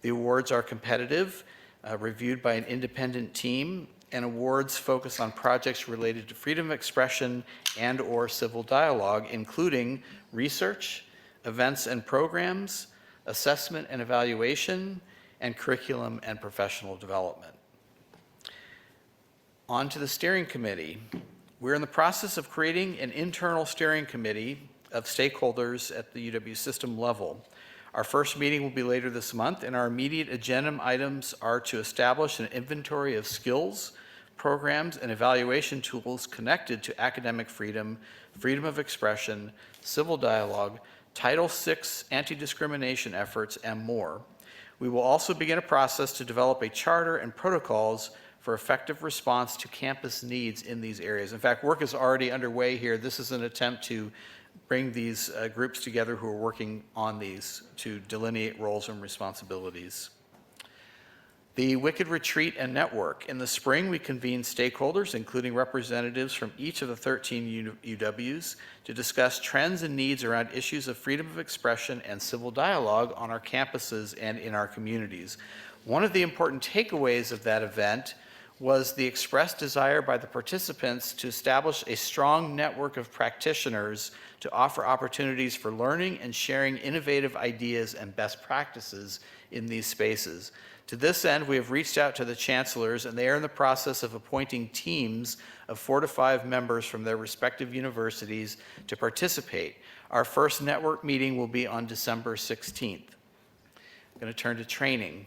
The awards are competitive, reviewed by an independent team, and awards focus on projects related to freedom of expression and/or civil dialogue, including research, events and programs, assessment and evaluation, and curriculum and professional development. On to the steering committee. We're in the process of creating an internal steering committee of stakeholders at the UW system level. Our first meeting will be later this month, and our immediate agenda items are to establish an inventory of skills, programs, and evaluation tools connected to academic freedom, freedom of expression, civil dialogue, Title VI anti-discrimination efforts, and more. We will also begin a process to develop a charter and protocols for effective response to campus needs in these areas. In fact, work is already underway here. This is an attempt to bring these groups together who are working on these to delineate roles and responsibilities. The WICID Retreat and Network. In the spring, we convened stakeholders, including representatives from each of the 13 UWs, to discuss trends and needs around issues of freedom of expression and civil dialogue on our campuses and in our communities. One of the important takeaways of that event was the expressed desire by the participants to establish a strong network of practitioners to offer opportunities for learning and sharing innovative ideas and best practices in these spaces. To this end, we have reached out to the chancellors, and they are in the process of appointing teams of 4 to 5 members from their respective universities to participate. Our first network meeting will be on December 16th. I'm going to turn to training.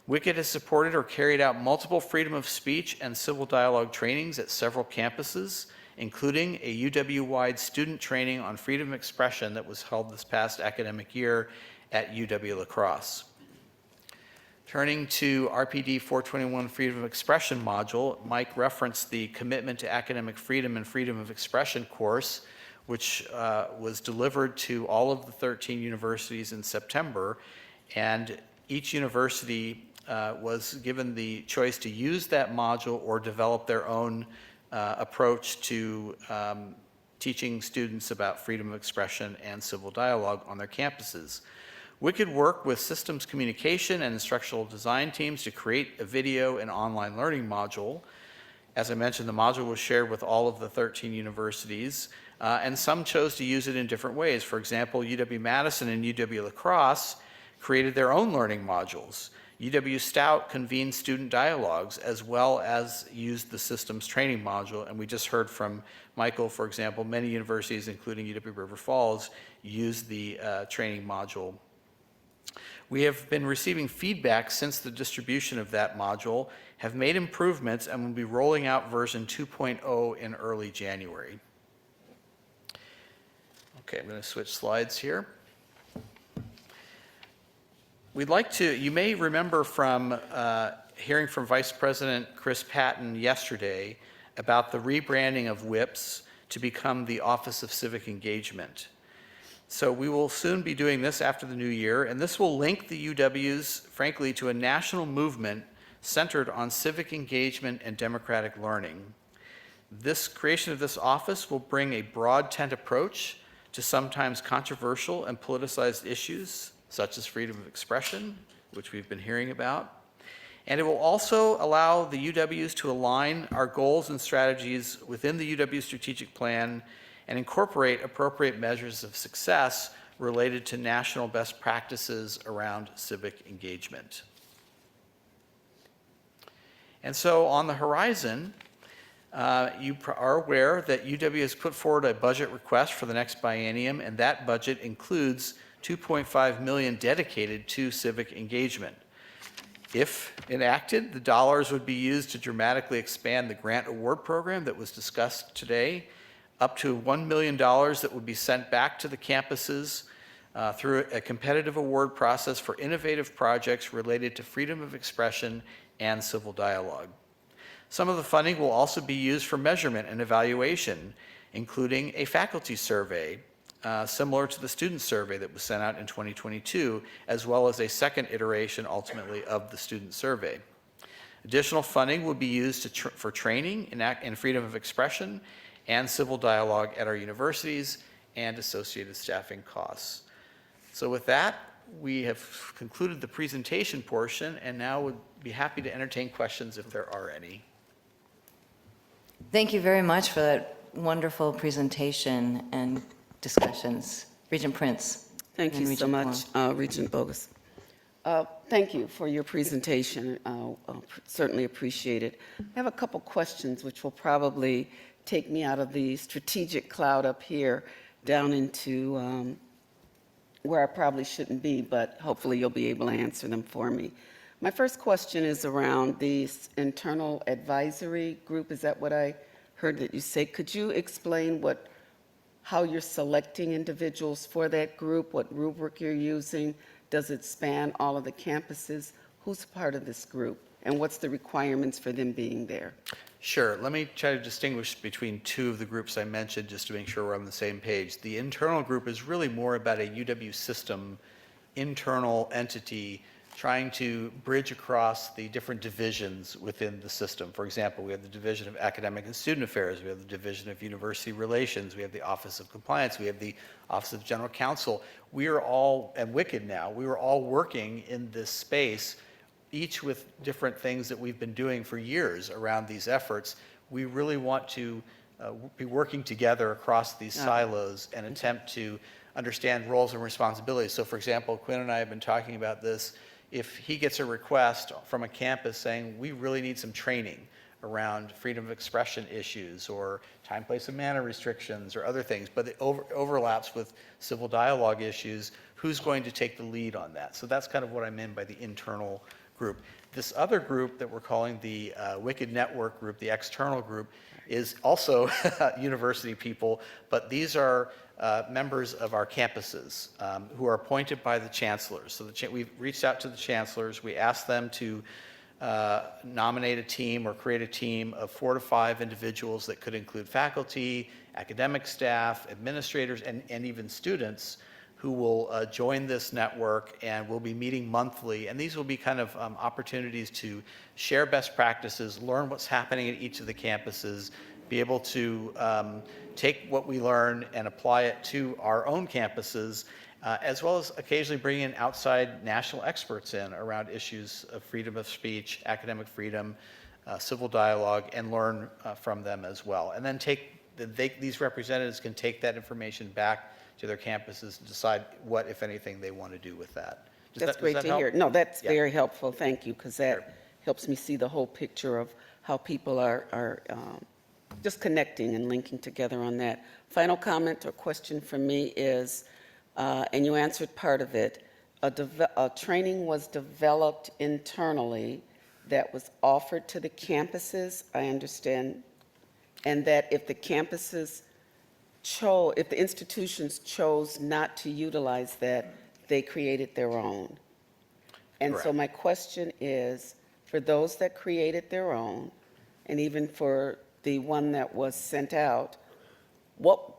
WICIT has supported or carried out multiple freedom of speech and civil dialogue trainings at several campuses, including a UW-wide student training on freedom of expression that was held this past academic year at UW-La Crosse. Turning to RPD 421 Freedom of Expression module, Mike referenced the Commitment to Academic Freedom and Freedom of Expression course, which was delivered to all of the 13 universities in September, and each university was given the choice to use that module or develop their own approach to teaching students about freedom of expression and civil dialogue on their campuses. WICIT worked with systems communication and instructional design teams to create a video and online learning module. As I mentioned, the module was shared with all of the 13 universities, and some chose to use it in different ways. For example, UW-Madison and UW-La Crosse created their own learning modules. UW-Stout convened student dialogues as well as used the systems training module, and we just heard from Michael, for example, many universities, including UW-River Falls, use the training module. We have been receiving feedback since the distribution of that module, have made improvements, and will be rolling out version 2.0 in early January. Okay, I'm going to switch slides here. We'd like to, you may remember from hearing from Vice President Chris Patton yesterday about the rebranding of WIPS to become the Office of Civic Engagement. So we will soon be doing this after the new year, and this will link the UWs, frankly, to a national movement centered on civic engagement and democratic learning. This creation of this office will bring a broad tent approach to sometimes controversial and politicized issues, such as freedom of expression, which we've been hearing about. And it will also allow the UWs to align our goals and strategies within the UW strategic plan and incorporate appropriate measures of success related to national best practices around civic engagement. And so on the horizon, you are aware that UW has put forward a budget request for the next biennium, and that budget includes $2.5 million dedicated to civic engagement. If enacted, the dollars would be used to dramatically expand the grant award program that was discussed today, up to $1 million that would be sent back to the campuses through a competitive award process for innovative projects related to freedom of expression and civil dialogue. Some of the funding will also be used for measurement and evaluation, including a faculty survey, similar to the student survey that was sent out in 2022, as well as a second iteration, ultimately, of the student survey. Additional funding will be used for training in freedom of expression and civil dialogue at our universities and associated staffing costs. So with that, we have concluded the presentation portion, and now would be happy to entertain questions if there are any. Thank you very much for that wonderful presentation and discussions. Regent Prince. Thank and you so Regent much, Regent Bogus. Thank you for your presentation. Certainly appreciate it. I have a couple questions which will probably take me out of the strategic cloud up here down into where I probably shouldn't be, but hopefully you'll be able to answer them for me. My first question is around the internal advisory group. Is that what I heard that you say? Could you explain how you're selecting individuals for that group, what rubric you're using? Does it span all of the campuses? Who's part of this group? And what's the requirements for them being there? Sure. Let me try to distinguish between two of the groups I mentioned just to make sure we're on the same page. The internal group is really more about a UW system internal entity trying to bridge across the different divisions within the system. For example, we have the Division of Academic and Student Affairs, we have the Division of University Relations, we have the Office of Compliance, we have the Office of General Counsel. We are all, and WICIT now, we are all working in this space each with different things that we've been doing for years around these efforts. We really want to be working together across these silos and attempt to understand roles and responsibilities. So for example, Quinn and I have been talking about this. If he gets a request from a campus saying, we really need some training around freedom of expression issues or time, place, and manner restrictions or other things, but it overlaps with civil dialogue issues, who's going to take the lead on that? So that's kind of what I meant by the internal group. This other group that we're calling the Wicked Network group, the external group, is also university people, but these are members of our campuses who are appointed by the chancellors. So we've reached out to the chancellors. We asked them to nominate a team or create a team of 4 to 5 individuals that could include faculty, academic staff, administrators, and even students who will join this network, and we'll be meeting monthly. And these will be kind of opportunities to share best practices, learn what's happening at each of the campuses, be able to take what we learn and apply it to our own campuses, as well as occasionally bring in outside national experts in around issues of freedom of speech, academic freedom, civil dialogue, and learn from them as well. And then these representatives can take that information back to their campuses and decide what, if anything, they want to do with that. That's great to hear. No, that's very helpful. Thank you, because that helps me see the whole picture of how people are just connecting and linking together on that. Final comment or question from me is, and you answered part of it, a training was developed internally that was offered to the campuses, I understand, and that if the campuses if the institutions chose not to utilize that, they created their own. And so my question is, for those that created their own, and even for the one that was sent out, what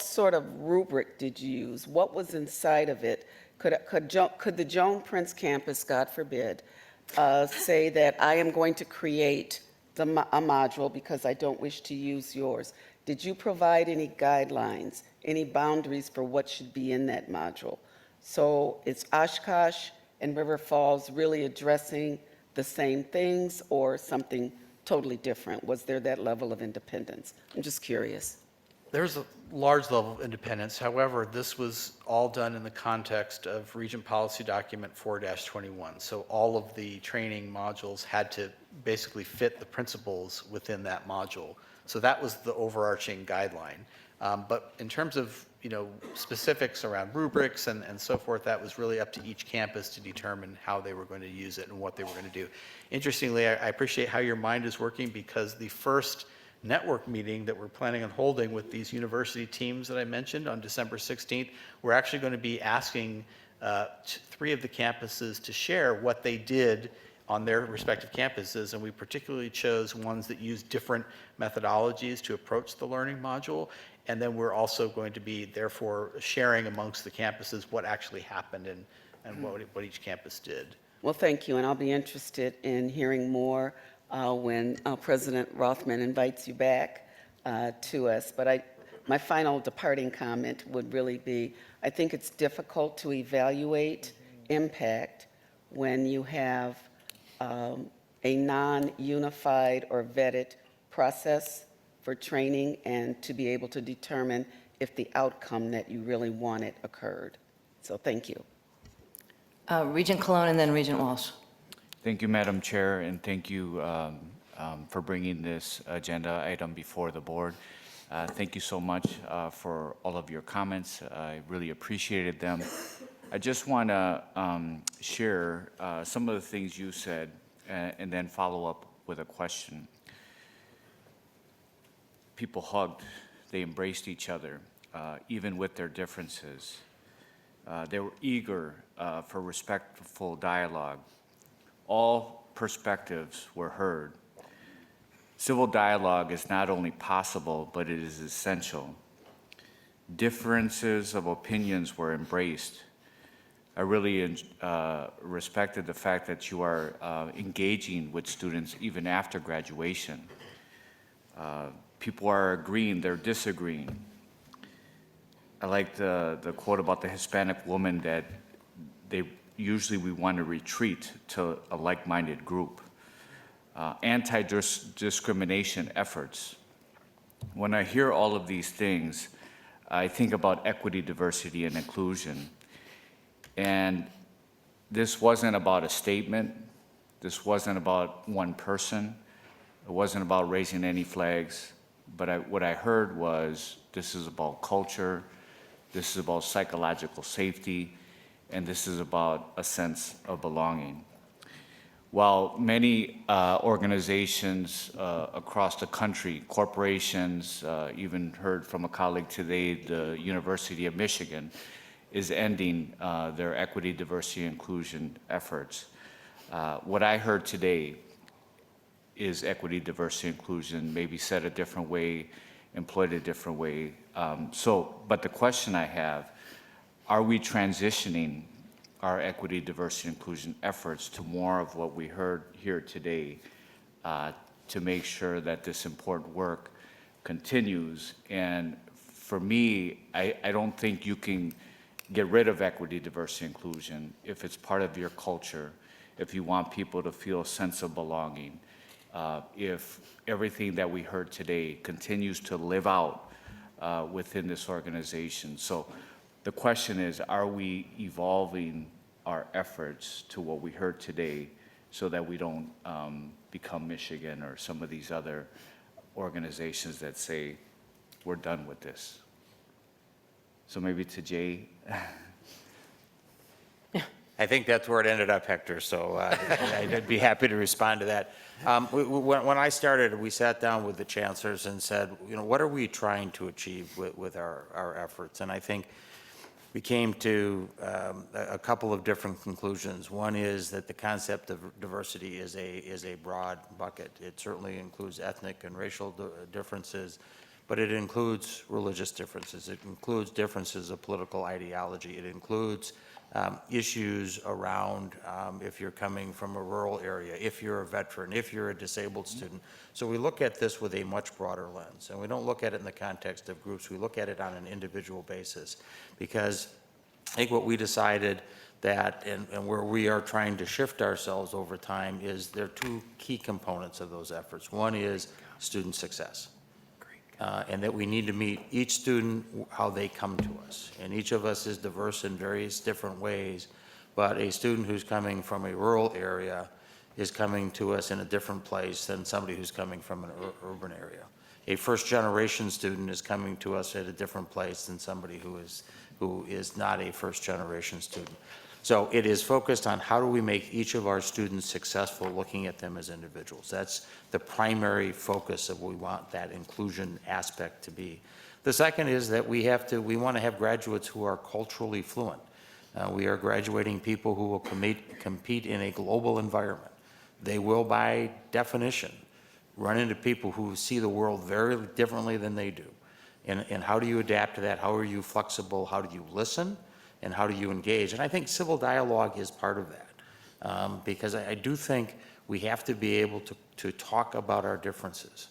sort of rubric did you use? What was inside of it? Could the Joan Prince campus, God forbid, say that I am going to create a module because I don't wish to use yours? Did you provide any guidelines, any boundaries for what should be in that module? So is Oshkosh and River Falls really addressing the same things or something totally different? Was there that level of independence? I'm just curious. There's a large level of independence. However, this was all done in the context of Regent Policy Document 4-21. So all of the training modules had to basically fit the principles within that module. So that was the overarching guideline. But in terms of specifics around rubrics and so forth, that was really up to each campus to determine how they were going to use it and what they were going to do. Interestingly, I appreciate how your mind is working, because the first network meeting that we're planning on holding with these university teams that I mentioned on December 16th, we're actually going to be asking 3 of the campuses to share what they did on their respective campuses, and we particularly chose ones that use different methodologies to approach the learning module. And then we're also going to be, therefore, sharing amongst the campuses what actually happened and what each campus did. Well, thank you, and I'll be interested in hearing more when President Rothman invites you back to us. But my final departing comment would really be, I think it's difficult to evaluate impact when you have a non-unified or vetted process for training and to be able to determine if the outcome that you really wanted occurred. So thank you. Regent Cologne and then Regent Walsh. Thank you, Madam Chair, and thank you for bringing this agenda item before the board. Thank you so much for all of your comments. I really appreciated them. I just want to share some of the things you said and then follow up with a question. People hugged, they embraced each other, even with their differences. They were eager for respectful dialogue. All perspectives were heard. Civil dialogue is not only possible, but it is essential. Differences of opinions were embraced. I really respected the fact that you are engaging with students even after graduation. People are agreeing, they're disagreeing. I like the quote about the Hispanic woman that they usually we want to retreat to a like-minded group. Anti-discrimination efforts. When I hear all of these things, I think about equity, diversity, and inclusion. And this wasn't about a statement. This wasn't about one person. It wasn't about raising any flags. But what I heard was this is about culture, this is about psychological safety, and this is about a sense of belonging. While many organizations across the country, corporations, even heard from a colleague today, the University of Michigan is ending their equity, diversity, inclusion efforts. What I heard today is equity, diversity, inclusion, maybe said a different way, employed a different way. But the question I have, are we transitioning our equity, diversity, inclusion efforts to more of what we heard here today to make sure that this important work continues? And for me, I don't think you can get rid of equity, diversity, inclusion if it's part of your culture, if you want people to feel a sense of belonging, if everything that we heard today continues to live out within this organization. So the question is, are we evolving our efforts to what we heard today so that we don't become Michigan or some of these other organizations that say, we're done with this? So maybe to Jay. I think that's where it ended up, Hector, so I'd be happy to respond to that. When I started, we sat down with the chancellors and said, what are we trying to achieve with our efforts? And I think we came to a couple of different conclusions. One is that the concept of diversity is a broad bucket. It certainly includes ethnic and racial differences, but it includes religious differences. It includes differences of political ideology. It includes issues around if you're coming from a rural area, if you're a veteran, if you're a disabled student. So we look at this with a much broader lens, and we don't look at it in the context of groups. We look at it on an individual basis, because I think what we decided that, and where we are trying to shift ourselves over time, is there are two key components of those efforts. One is student success. And that we need to meet each student how they come to us. And each of us is diverse in various different ways, but a student who's coming from a rural area is coming to us in a different place than somebody who's coming from an urban area. A first-generation student is coming to us at a different place than somebody who is not a first-generation student. So it is focused on how do we make each of our students successful, looking at them as individuals. That's the primary focus of what we want that inclusion aspect to be. The second is that we want to have graduates who are culturally fluent. We are graduating people who will compete in a global environment. They will, by definition, run into people who see the world very differently than they do. And how do you adapt to that? How are you flexible? How do you listen? And how do you engage? And I think civil dialogue is part of that, because I do think we have to be able to talk about our differences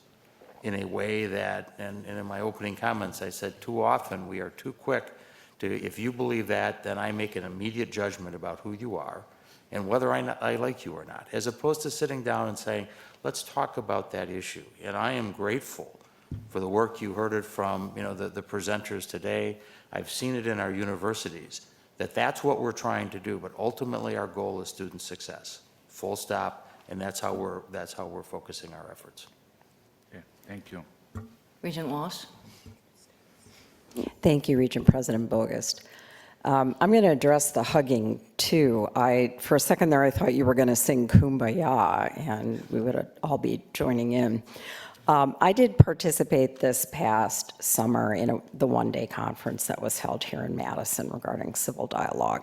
in a way that, and in my opening comments, I said too often we are too quick to, if you believe that, then I make an immediate judgment about who you are and whether I like you or not, as opposed to sitting down and saying, let's talk about that issue. And I am grateful for the work you heard it from the presenters today. I've seen it in our universities, that's what we're trying to do, but ultimately our goal is student success, full stop, and that's how we're focusing our efforts. Okay, thank you. Regent Walsh? Thank you, Regent President Bogus. I'm going to address the hugging, too. For a second there, I thought you were going to sing Kumbaya, and we would all be joining in. I did participate this past summer in the one-day conference that was held here in Madison regarding civil dialogue.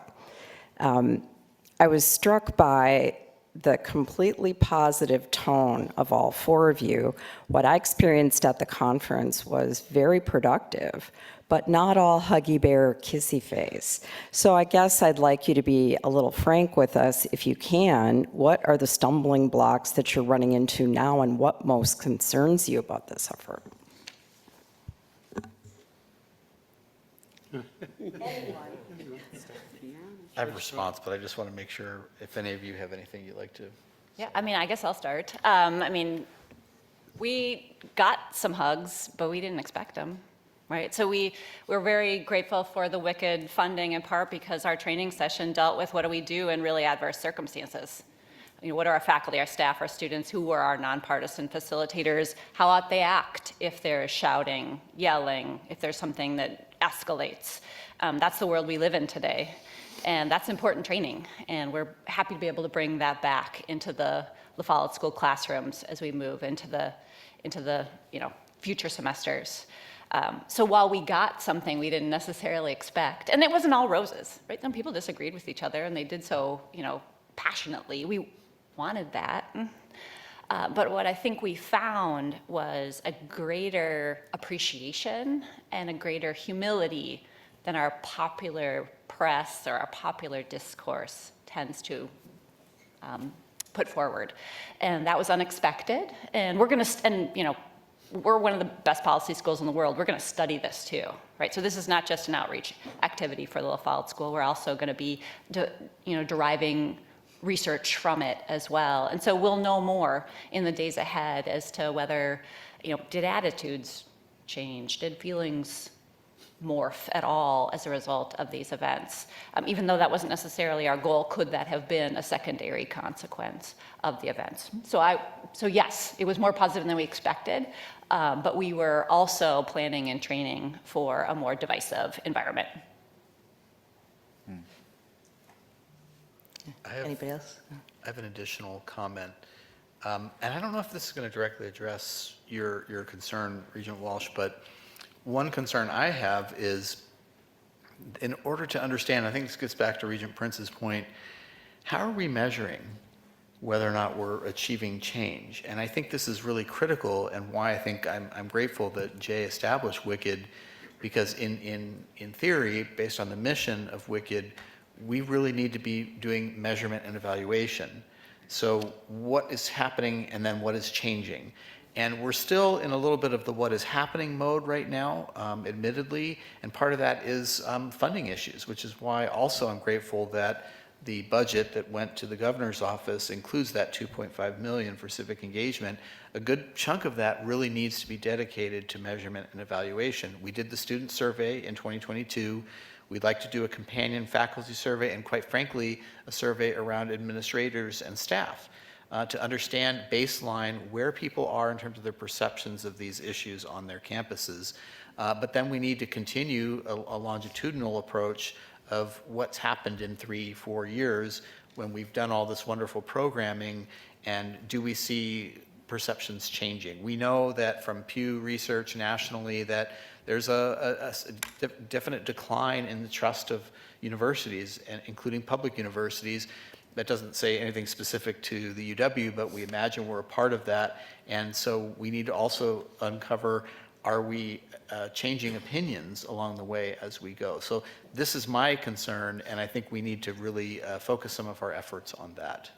I was struck by the completely positive tone of all four of you. What I experienced at the conference was very productive, but not all huggy bear, kissy face. So I guess I'd like you to be a little frank with us, if you can. What are the stumbling blocks that you're running into now, and what most concerns you about this effort? I have a response, but I just want to make sure if any of you have anything you'd like to. Yeah, I mean, I guess I'll start. We got some hugs, but we didn't expect them, right? So we're very grateful for the WICED funding in part because our training session dealt with what do we do in really adverse circumstances. What are our faculty, our staff, our students, who are our nonpartisan facilitators, how ought they act if they're shouting, yelling, if there's something that escalates. That's the world we live in today. And that's important training, and we're happy to be able to bring that back into the La Follette School classrooms as we move into the future semesters. So while we got something we didn't necessarily expect, and it wasn't all roses, right? Some people disagreed with each other, and they did so, passionately. We wanted that. But what I think we found was a greater appreciation and a greater humility than our popular press or our popular discourse tends to put forward. And that was unexpected. And we're one of the best policy schools in the world. We're going to study this too, right? So this is not just an outreach activity for the La Follette School. We're also going to be, deriving research from it as well. And so we'll know more in the days ahead as to whether, did attitudes change? Did feelings morph at all as a result of these events? Even though that wasn't necessarily our goal, could that have been a secondary consequence of the events? So yes, it was more positive than we expected, but we were also planning and training for a more divisive environment. Anybody else? I have an additional comment. And I don't know if this is going to directly address your concern, Regent Walsh, but one concern I have is, in order to understand, I think this gets back to Regent Prince's point, how are we measuring whether or not we're achieving change? And I think this is really critical, and why I think I'm grateful that Jay established WICED, because in theory, based on the mission of WICED, we really need to be doing measurement and evaluation. So what is happening and then what is changing? And we're still in a little bit of the what is happening mode right now, admittedly, and part of that is funding issues, which is why also I'm grateful that the budget that went to the governor's office includes that $2.5 million for civic engagement. A good chunk of that really needs to be dedicated to measurement and evaluation. We did the student survey in 2022. We'd like to do a companion faculty survey and, quite frankly, a survey around administrators and staff to understand baseline where people are in terms of their perceptions of these issues on their campuses. But then we need to continue a longitudinal approach of what's happened in 3-4 years when we've done all this wonderful programming, and do we see perceptions changing? We know that from Pew Research nationally that there's a definite decline in the trust of universities, and including public universities. That doesn't say anything specific to the UW, but we imagine we're a part of that. And so we need to also uncover, are we changing opinions along the way as we go? So this is my concern, and I think we need to really focus some of our efforts on that.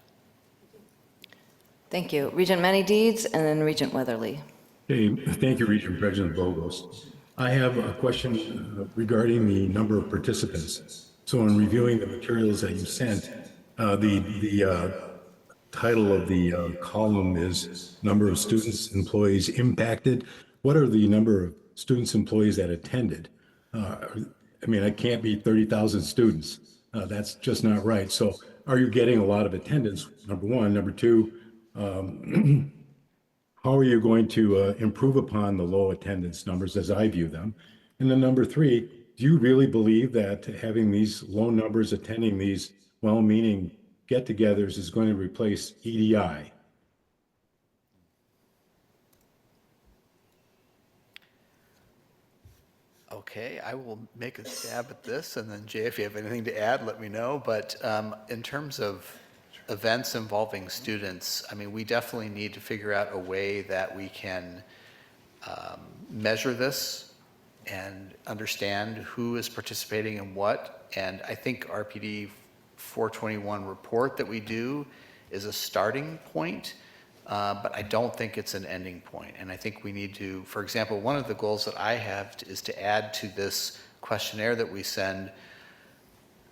Thank you. Regent Many-Deeds, and then Regent Weatherly. Hey, thank you, Regent President Bogos. I have a question regarding the number of participants. So in reviewing the materials that you sent, the title of the column is number of students, employees impacted. What are the number of students, employees that attended? It can't be 30,000 students. That's just not right. So are you getting a lot of attendance, number one? Number two, how are you going to improve upon the low attendance numbers as I view them? And then number three, do you really believe that having these low numbers attending these well-meaning get-togethers is going to replace EDI? Okay, I will make a stab at this, and then Jay, if you have anything to add, let me know. But in terms of events involving students, we definitely need to figure out a way that we can measure this and understand who is participating in what. And I think RPD 421 report that we do is a starting point, but I don't think it's an ending point. And I think we need to, for example, one of the goals that I have is to add to this questionnaire that we send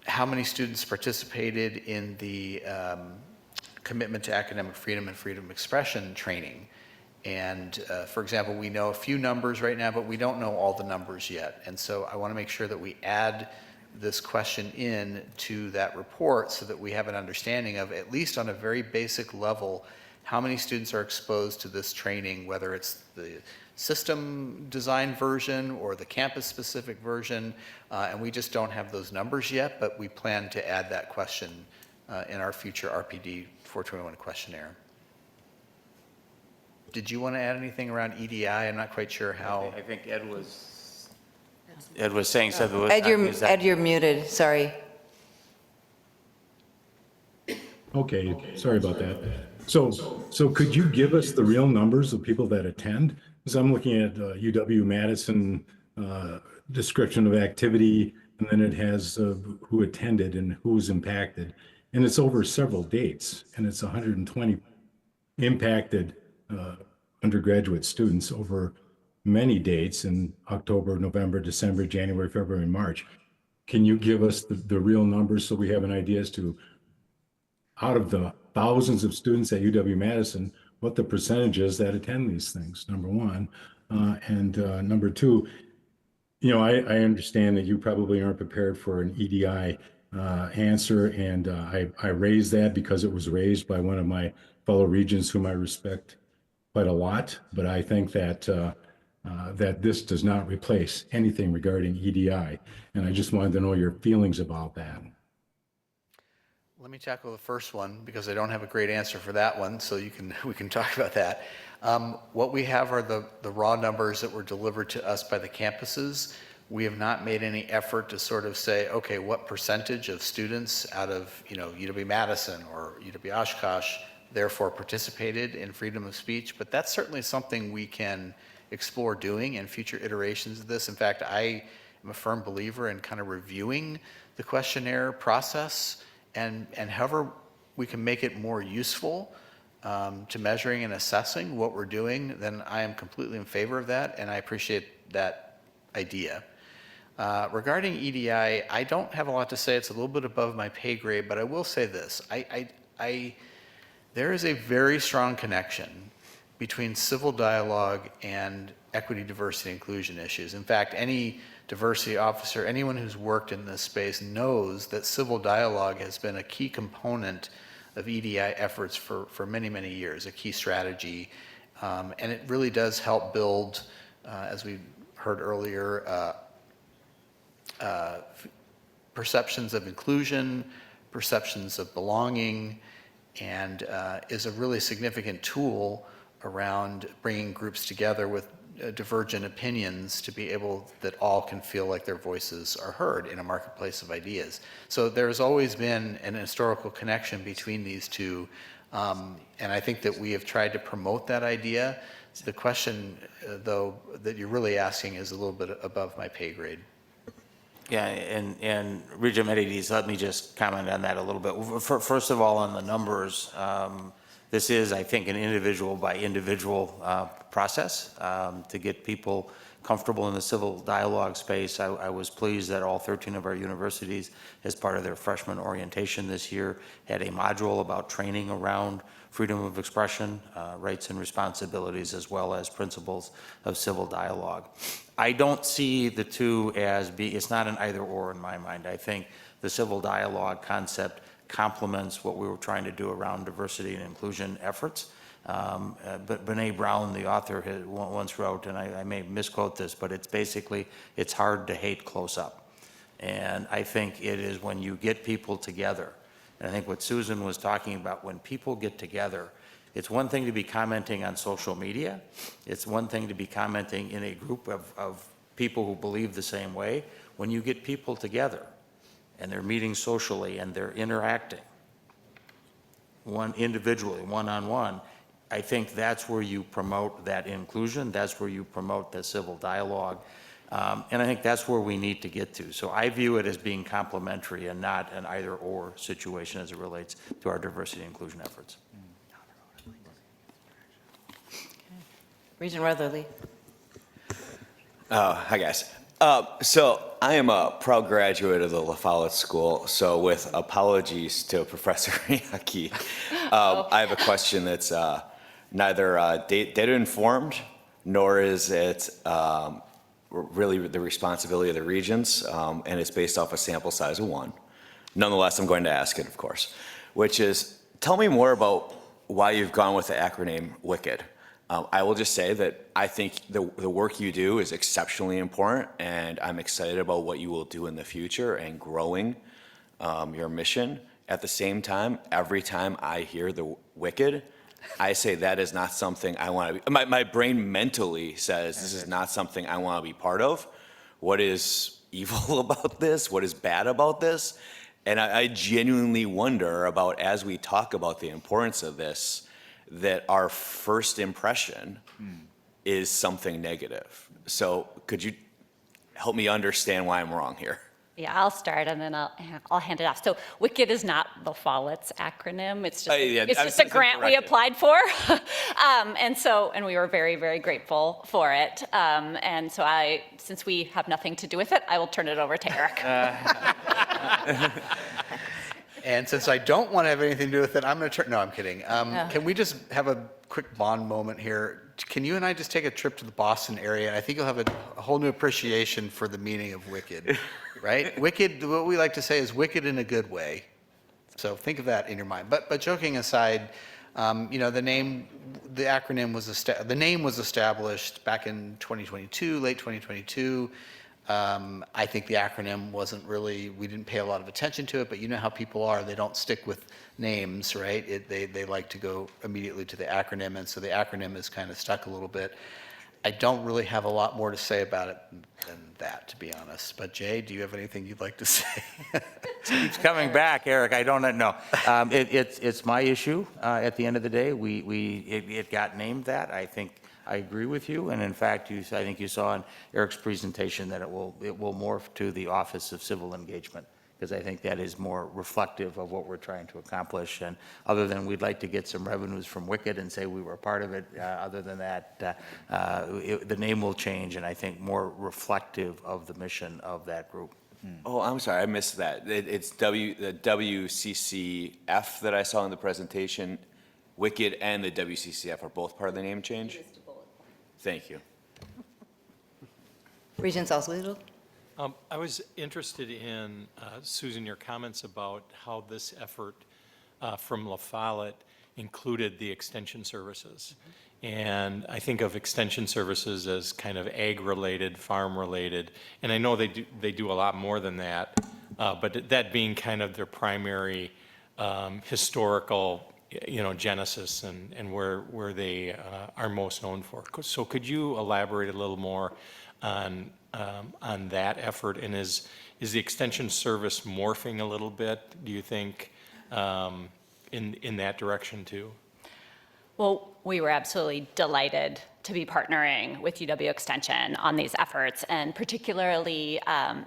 how many students participated in the commitment to academic freedom and freedom of expression training. And for example, we know a few numbers right now, but we don't know all the numbers yet. And so I want to make sure that we add this question in to that report so that we have an understanding of, at least on a very basic level, how many students are exposed to this training, whether it's the system design version or the campus-specific version. And we just don't have those numbers yet, but we plan to add that question in our future RPD 421 questionnaire. Did you want to add anything around EDI? I'm not quite sure how. I think Ed was saying something. Ed, you're muted, sorry. Okay, sorry about that. So could you give us the real numbers of people that attend? Because I'm looking at UW-Madison description of activity, and then it has who attended and who was impacted. And it's over several dates, and it's 120 impacted undergraduate students over many dates in October, November, December, January, February, and March. Can you give us the real numbers so we have an idea as to, out of the thousands of students at UW-Madison, what the percentage is that attend these things, number one. And number two, you know, I understand that you probably aren't prepared for an EDI answer, and I raised that because it was raised by one of my fellow regents whom I respect quite a lot, but I think that that this does not replace anything regarding EDI, and I just wanted to know your feelings about that. Let me tackle the first one because I don't have a great answer for that one, so we can talk about that. What we have are the raw numbers that were delivered to us by the campuses. We have not made any effort to sort of say, okay, what percentage of students out of, you know, UW-Madison or UW-Oshkosh therefore participated in freedom of speech, but that's certainly something we can explore doing in future iterations of this. In fact, I am a firm believer in kind of reviewing the questionnaire process and however we can make it more useful to measuring and assessing what we're doing, then I am completely in favor of that, and I appreciate that idea. Regarding EDI, I don't have a lot to say. It's a little bit above my pay grade, but I will say this. There is a very strong connection between civil dialogue and equity, diversity, inclusion issues. In fact, any diversity officer, anyone who's worked in this space knows that civil dialogue has been a key component of EDI efforts for many, many years, a key strategy. And it really does help build, as we heard earlier, perceptions of inclusion, perceptions of belonging, and is a really significant tool around bringing groups together with divergent opinions to be able that all can feel like their voices are heard in a marketplace of ideas. So there's always been an historical connection between these two, and I think that we have tried to promote that idea. The question, though, that you're really asking is a little bit above my pay grade. Yeah, and Regent Medides, let me just comment on that a little bit. First of all, on the numbers, this is, I think, an individual by individual process to get people comfortable in the civil dialogue space. I was pleased that all 13 of our universities, as part of their freshman orientation this year, had a module about training around freedom of expression, rights and responsibilities, as well as principles of civil dialogue. I don't see the two as it's not an either or in my mind. I think the civil dialogue concept complements what we were trying to do around diversity and inclusion efforts. But Brene Brown, the author, once wrote, and I may misquote this, but it's basically, it's hard to hate close up. And I think it is when you get people together, and I think what Susan was talking about, when people get together, it's one thing to be commenting on social media. It's one thing to be commenting in a group of people who believe the same way. When you get people together and they're meeting socially and they're interacting, one individually, one-on-one, I think that's where you promote that inclusion. That's where you promote the civil dialogue. And I think that's where we need to get to. So I view it as being complementary and not an either-or situation as it relates to our diversity and inclusion efforts. Regent Rutherly. Hi, guys. So I am a proud graduate of the La Follette School, so with apologies to Professor Yaki, I have a question that's neither data informed, nor is it really the responsibility of the Regents, and it's based off a sample size of 1. Nonetheless, I'm going to ask it, of course, which is, tell me more about why you've gone with the acronym WICKED. I will just say that I think the work you do is exceptionally important, and I'm excited about what you will do in the future and growing your mission. At the same time, every time I hear the WICKED, I say that is not something I want to be. My brain mentally says this is not something I want to be part of. What is evil about this? What is bad about this? And I genuinely wonder about, as we talk about the importance of this, that our first impression is something negative. So could you help me understand why I'm wrong here? Yeah, I'll start and then I'll hand it off. So WICKED is not the Follett's acronym. It's just, it's just a grant we applied for. and we were very, very grateful for it. And so since we have nothing to do with it, I will turn it over to Eric. And since I don't want to have anything to do with it, I'm going to turn, no, I'm kidding. Can we just have a quick bond moment here? Can you and I just take a trip to the Boston area? And I think you'll have a whole new appreciation for the meaning of wicked, right? Wicked, what we like to say is wicked in a good way. So think of that in your mind. But joking aside, you know, the name was established back in 2022, late 2022. I think the acronym wasn't really, we didn't pay a lot of attention to it, but you know how people are, they don't stick with names, right? They like to go immediately to the acronym, and so the acronym is kind of stuck a little bit. I don't really have a lot more to say about it than that, to be honest. But Jay, do you have anything you'd like to say? It keeps coming back, Eric. I don't know. It's my issue. At the end of the day, it got named that. I think I agree with you, and in fact, I think you saw in Eric's presentation that it will morph to the Office of Civil Engagement, because I think that is more reflective of what we're trying to accomplish. And other than we'd like to get some revenues from Wicked and say we were part of it, other than that, the name will change, and I think more reflective of the mission of that group. Oh, I'm sorry, I missed that. It's the WCCF that I saw in the presentation. Wicked and the WCCF are both part of the name change? Thank you. Regents also. I was interested in, Susan, your comments about how this effort from La Follette included the extension services. And I think of extension services as kind of ag-related, farm-related, and I know they do a lot more than that, but that being kind of their primary historical genesis and where they are most known for. So could you elaborate a little more on that effort? And is the extension service morphing a little bit, do you think, in that direction too? Well, we were absolutely delighted to be partnering with UW Extension on these efforts, and particularly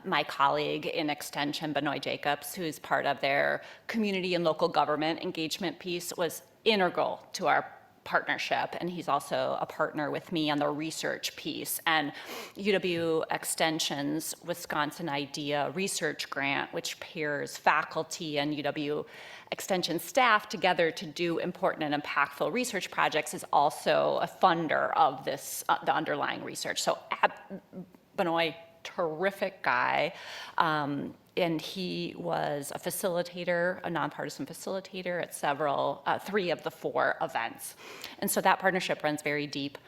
my colleague in Extension, Benoit Jacobs, who's part of their community and local government engagement piece, was integral to our partnership, and he's also a partner with me on the research piece. And UW Extension's Wisconsin Idea Research Grant, which pairs faculty and UW Extension staff together to do important and impactful research projects, is also a funder of this, the underlying research. So Benoit, terrific guy. And he was a facilitator, a nonpartisan facilitator at three of the 4 events. And so that partnership runs very deep.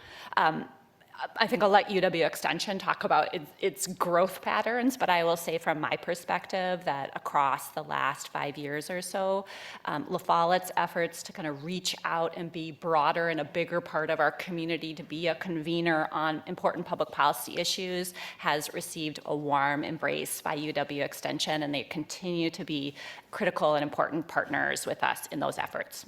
I think I'll let UW Extension talk about its growth patterns, but I will say from my perspective that across the last 5 years or so, La Follette's efforts to kind of reach out and be broader and a bigger part of our community, to be a convener on important public policy issues, has received a warm embrace by UW Extension, and they continue to be critical and important partners with us in those efforts.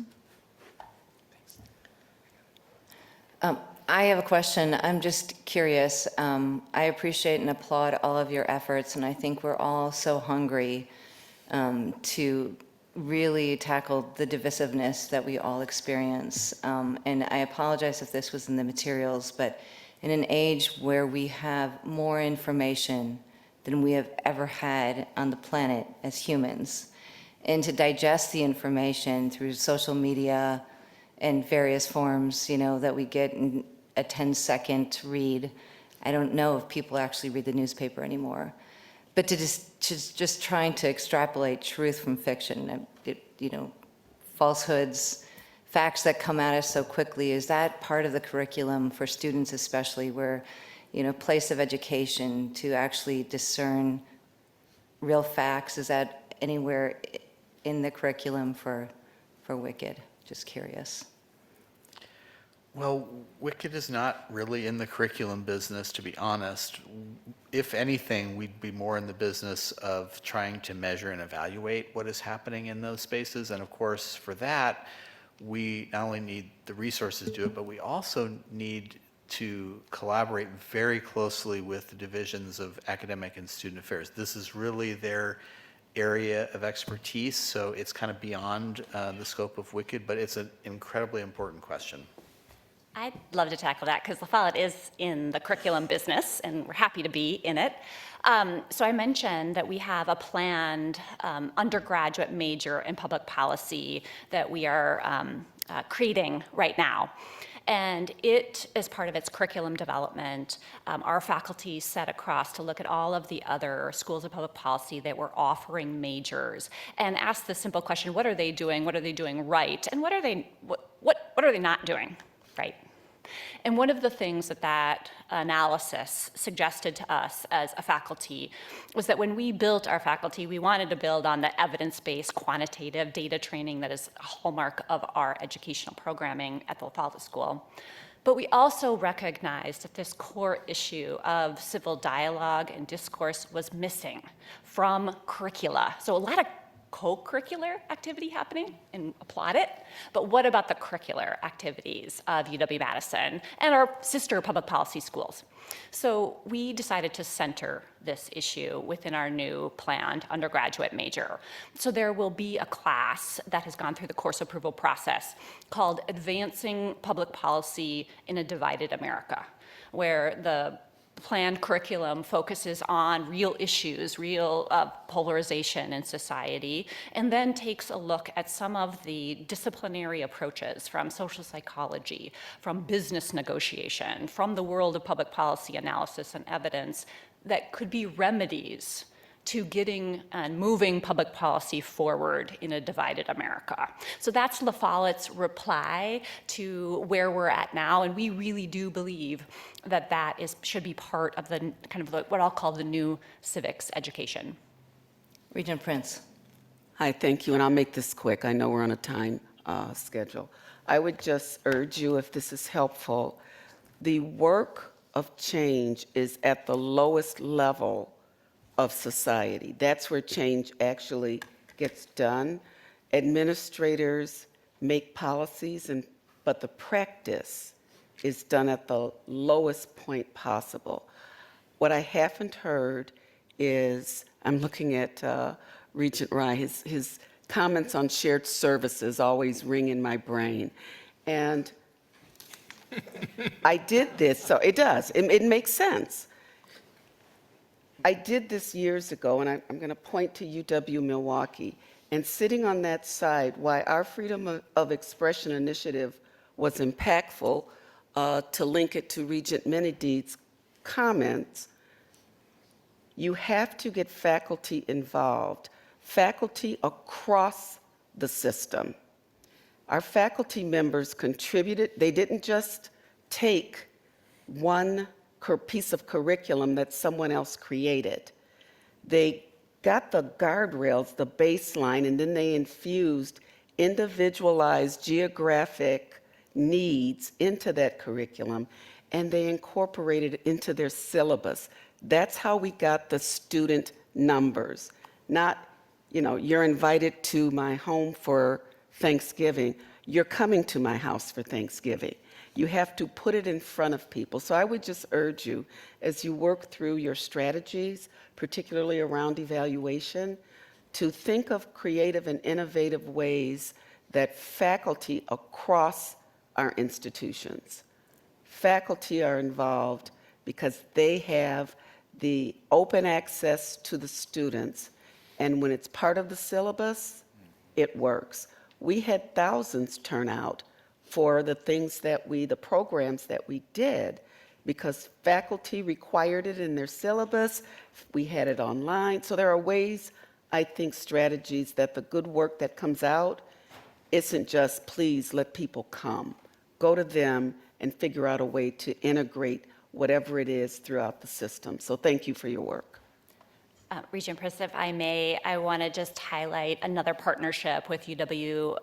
I have a question. I'm just curious. I appreciate and applaud all of your efforts, and I think we're all so hungry to really tackle the divisiveness that we all experience. And I apologize if this was in the materials, but in an age where we have more information than we have ever had on the planet as humans. And to digest the information through social media and various forms, that we get in a 10-second read. I don't know if people actually read the newspaper anymore. But to just trying to extrapolate truth from fiction, falsehoods, facts that come at us so quickly, is that part of the curriculum for students especially, where, place of education to actually discern real facts? Is that anywhere in the curriculum for Wicked? Just curious. Well, Wicked is not really in the curriculum business, to be honest. If anything, we'd be more in the business of trying to measure and evaluate what is happening in those spaces. And of course, for that, we not only need the resources to do it, but we also need to collaborate very closely with the divisions of academic and student affairs. This is really their area of expertise, so it's kind of beyond the scope of Wicked, but it's an incredibly important question. I'd love to tackle that because La Follette is in the curriculum business and we're happy to be in it. So I mentioned that we have a planned undergraduate major in public policy that we are creating right now. And it, as part of its curriculum development, our faculty set across to look at all of the other schools of public policy that were offering majors and ask the simple question, what are they doing? What are they doing right? And what are they not doing right? And one of the things that analysis suggested to us as a faculty was that when we built our faculty, we wanted to build on the evidence-based quantitative data training that is a hallmark of our educational programming at the La Follette School. But we also recognized that this core issue of civil dialogue and discourse was missing from curricula. So a lot of co-curricular activity happening, and applaud it, but what about the curricular activities of UW-Madison and our sister public policy schools? So we decided to center this issue within our new planned undergraduate major. So there will be a class that has gone through the course approval process called Advancing Public Policy in a Divided America, where the planned curriculum focuses on real issues, real polarization in society, and then takes a look at some of the disciplinary approaches from social psychology, from business negotiation, from the world of public policy analysis and evidence that could be remedies to getting and moving public policy forward in a divided America. So that's La Follette's reply to where we're at now, and we really do believe that that should be part of the kind of what I'll call the new civics education. Regent Prince. Hi, thank you, and I'll make this quick. I know we're on a time schedule. I would just urge you, if this is helpful, the work of change is at the lowest level of society. That's where change actually gets done. Administrators make policies, but the practice is done at the lowest point possible. What I haven't heard is, I'm looking at Regent Rye, his comments on shared services always ring in my brain. And I did this, so it does, it makes sense. I did this years ago, and I'm going to point to UW-Milwaukee. And sitting on that side, why our Freedom of Expression initiative was impactful, to link it to Regent Menedeed's comments, you have to get faculty involved, faculty across the system. Our faculty members contributed. They didn't just take one piece of curriculum that someone else created. They got the guardrails, the baseline, and then they infused individualized geographic needs into that curriculum, and they incorporated it into their syllabus. That's how we got the student numbers. Not, you're invited to my home for Thanksgiving. You're coming to my house for Thanksgiving. You have to put it in front of people. So I would just urge you, as you work through your strategies, particularly around evaluation, to think of creative and innovative ways that faculty across our institutions, Faculty are involved because they have the open access to the students, and when it's part of the syllabus, it works. We had thousands turn out for the things the programs that we did, because faculty required it in their syllabus. We had it online. So there are ways, I think, strategies that the good work that comes out isn't just, please let people come. Go to them and figure out a way to integrate whatever it is throughout the system. So thank you for your work. Regent Prince, if I may, I want to just highlight another partnership with UW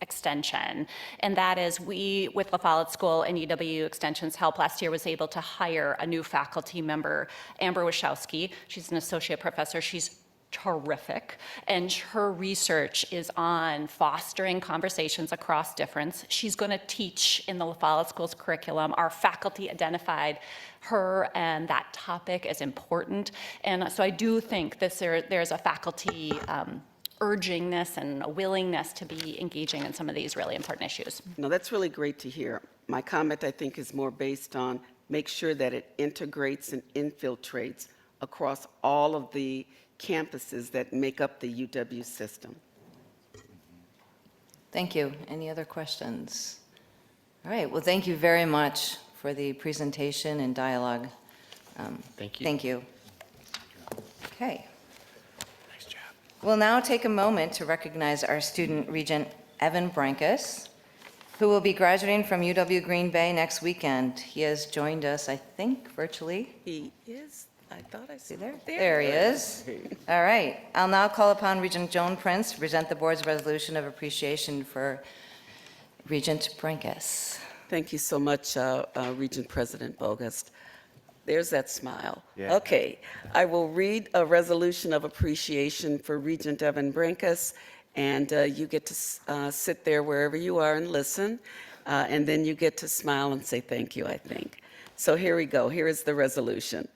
Extension, and that is we, with La Follette School and UW Extension's help last year, was able to hire a new faculty member, Amber Wachowski. She's an associate professor. She's terrific, and her research is on fostering conversations across difference. She's going to teach in the La Follette School's curriculum. Our faculty identified her and that topic as important, and so I do think that there's a faculty urgingness and a willingness to be engaging in some of these really important issues. No, that's really great to hear. My comment, I think, is more based on make sure that it integrates and infiltrates across all of the campuses that make up the UW system. Thank you. Any other questions? All right, well, thank you very much for the presentation and dialogue. Thank you. Thank you. Okay. Nice job. We'll now take a moment to recognize our student regent, Evan Brenkus, who will be graduating from UW Green Bay next weekend. He has joined us, I think, virtually. He is. I thought I see There. There he is. All right. I'll now call upon Regent Joan Prince to present the board's resolution of appreciation for Regent Brenkus. Thank you so much, Regent President Bogus. There's that smile. Yeah. Okay, I will read a resolution of appreciation for Regent Evan Brenkus, and you get to sit there wherever you are and listen, and then you get to smile and say thank you, I think. So here we go. Here is the resolution.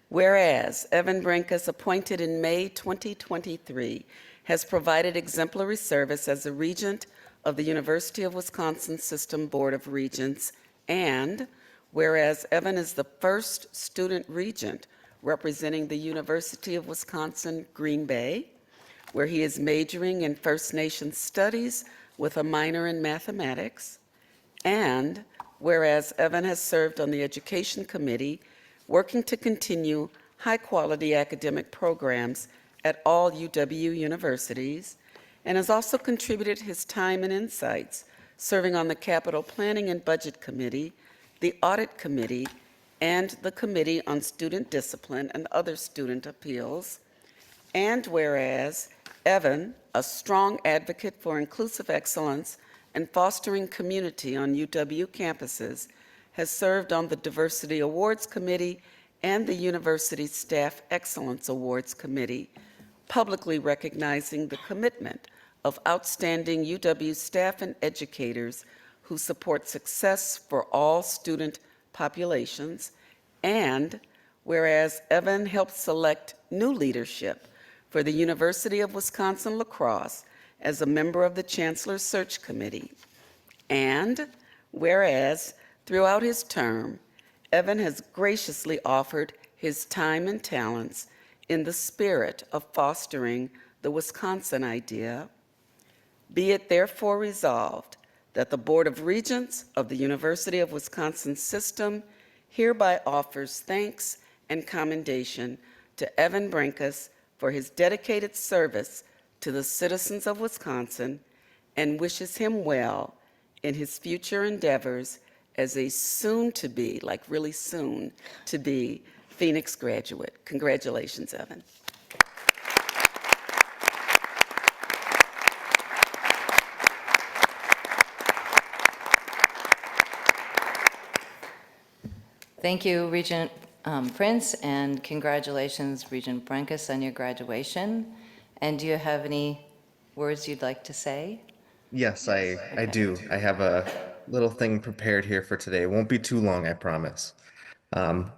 Whereas Evan Brenkus, appointed in May 2023, has provided exemplary service as a regent of the University of Wisconsin System Board of Regents, and whereas Evan is the first student regent representing the University of Wisconsin Green Bay, where he is majoring in First Nations Studies with a minor in mathematics, and whereas Evan has served on the Education Committee, working to continue high-quality academic programs at all UW universities, and has also contributed his time and insights serving on the Capital Planning and Budget Committee, the Audit Committee, and the Committee on Student Discipline and other student appeals. And whereas Evan, a strong advocate for inclusive excellence and fostering community on UW campuses, has served on the Diversity Awards Committee and the University Staff Excellence Awards Committee, publicly recognizing the commitment of outstanding UW staff and educators who support success for all student populations. And whereas Evan helped select new leadership for the University of Wisconsin Lacrosse as a member of the Chancellor's Search Committee. And whereas throughout his term, Evan has graciously offered his time and talents in the spirit of fostering the Wisconsin idea. Be it therefore resolved that the Board of Regents of the University of Wisconsin System hereby offers thanks and commendation to Evan Brenkus for his dedicated service to the citizens of Wisconsin and wishes him well in his future endeavors as a soon-to-be, like really soon-to-be, Phoenix graduate. Congratulations, Evan. Thank you, Regent Prince, and congratulations, Regent Brenkus, on your graduation. And do you have any words you'd like to say? Yes, I do. I have a little thing prepared here for today. It won't be too long, I promise.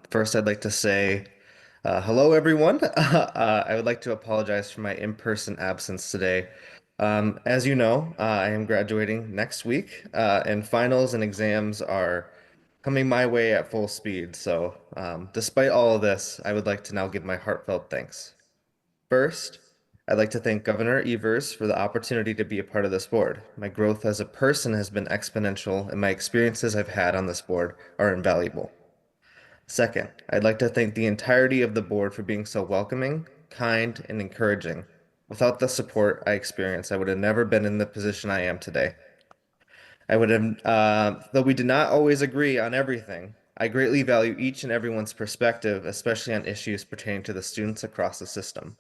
First, I'd like to say hello, everyone. I would like to apologize for my in-person absence today. As you know, I am graduating next week, and finals and exams are coming my way at full speed. So despite all of this, I would like to now give my heartfelt thanks. First, I'd like to thank Governor Evers for the opportunity to be a part of this board. My growth as a person has been exponential, and my experiences I've had on this board are invaluable. Second, I'd like to thank the entirety of the board for being so welcoming, kind, and encouraging. Without the support I experienced, I would have never been in the position I am today. Though we did not always agree on everything, I greatly value each and everyone's perspective, especially on issues pertaining to the students across the system.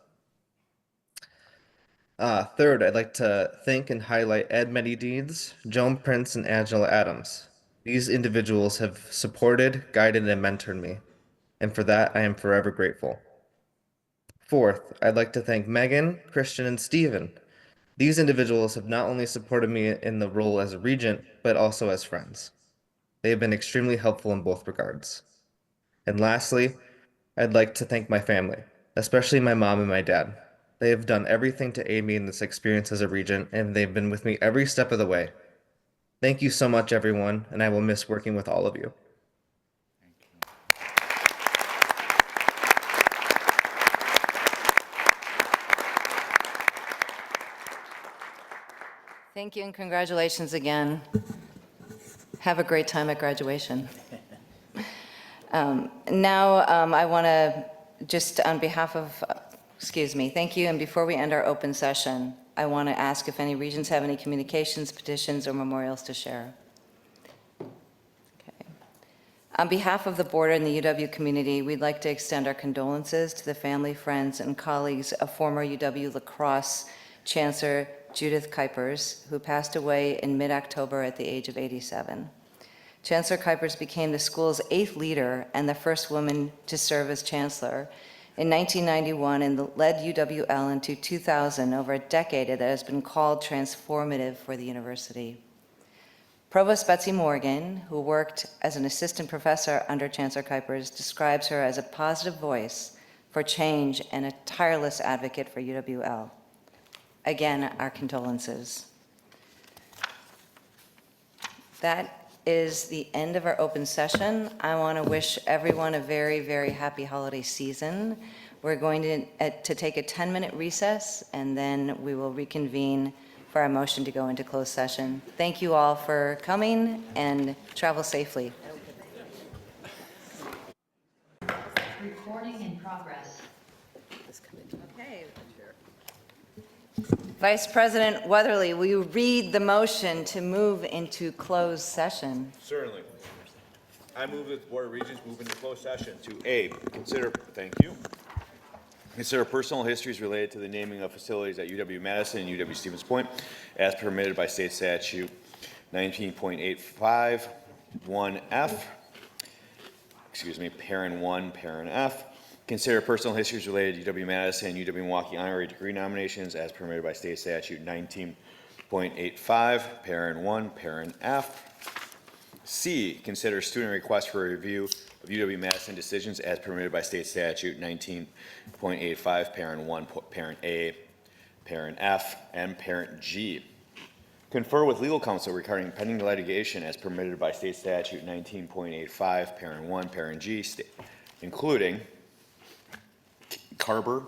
Third, I'd like to thank and highlight Ed Medideeds, Joan Prince, and Angela Adams. These individuals have supported, guided, and mentored me, and for that I am forever grateful. Fourth, I'd like to thank Megan, Christian, and Stephen. These individuals have not only supported me in the role as a regent, but also as friends. They have been extremely helpful in both regards. And lastly, I'd like to thank my family, especially my mom and my dad. They have done everything to aid me in this experience as a regent, and they've been with me every step of the way. Thank you so much, everyone, and I will miss working with all of you. Thank you and congratulations again. Have a great time at graduation. I want to just on behalf of, thank you. And before we end our open session, I want to ask if any regents have any communications, petitions, or memorials to share. Okay. On behalf of the board and the UW community, we'd like to extend our condolences to the family, friends, and colleagues of former UW lacrosse Chancellor Judith Kuipers, who passed away in mid-October at the age of 87. Chancellor Kuipers became the school's 8th leader and the first woman to serve as chancellor in 1991 and led UWL into 2000, over a decade that has been called transformative for the university. Provost Betsy Morgan, who worked as an assistant professor under Chancellor Kuipers, describes her as a positive voice for change and a tireless advocate for UWL. Again, our condolences. That is the end of our open session. I want to wish everyone a very, very happy holiday season. We're going to take a 10-minute recess, and then we will reconvene for our motion to go into closed session. Thank you all for coming, and travel safely. Recording in progress. Okay. Vice President Weatherly, will you read the motion to move into closed session? Certainly. I move that the Board of Regents move into closed session to A, consider personal histories related to the naming of facilities at UW-Madison and UW-Stevens Point as permitted by State Statute 19.85, 1F, parent 1, parent F. Consider personal histories related to UW-Madison and UW-Milwaukee honorary degree nominations as permitted by State Statute 19.85, parent 1, parent F. C, consider student requests for a review of UW-Madison decisions as permitted by State Statute 19.85, parent 1, parent A, parent F, and parent G. Confer with legal counsel regarding pending litigation as permitted by State Statute 19.85, parent 1, parent G, including Carber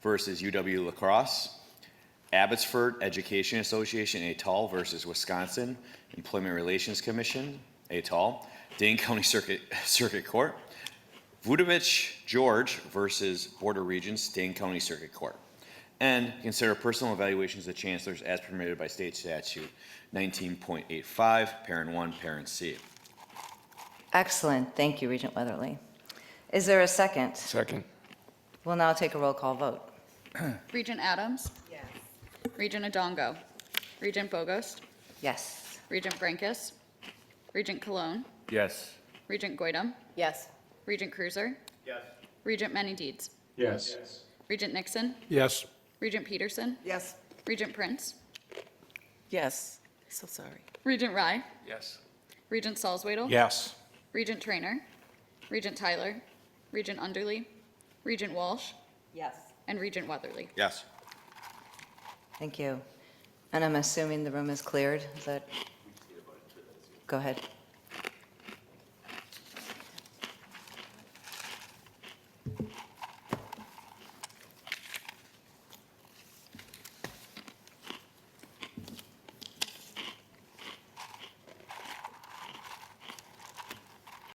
versus UW Lacrosse, Abbotsford Education Association et al. Versus Wisconsin Employment Relations Commission et al., Dane County Circuit Court, Vudovich George versus Board of Regents, Dane County Circuit Court, and consider personal evaluations of chancellors as permitted by State Statute 19.85, parent 1, parent C. Excellent. Thank you, Regent Weatherly. Is there a second? Second. We'll now take a roll call vote. Regent Adams? Yes. Regent Adongo? Regent Bogost? Yes. Regent Brenkus? Regent Cologne? Yes. Regent Goydam? Yes. Regent Cruiser? Yes. Regent Medideeds? Yes. Regent Nixon? Yes. Regent Peterson? Yes. Regent Prince? Yes. So sorry. Regent Rye? Yes. Regent Salzwedel? Yes. Regent Trainer? Regent Tyler? Regent Underly? Regent Walsh? Yes. And Regent Weatherly. Yes. Thank you. And I'm assuming the room is cleared. Is that? Go ahead.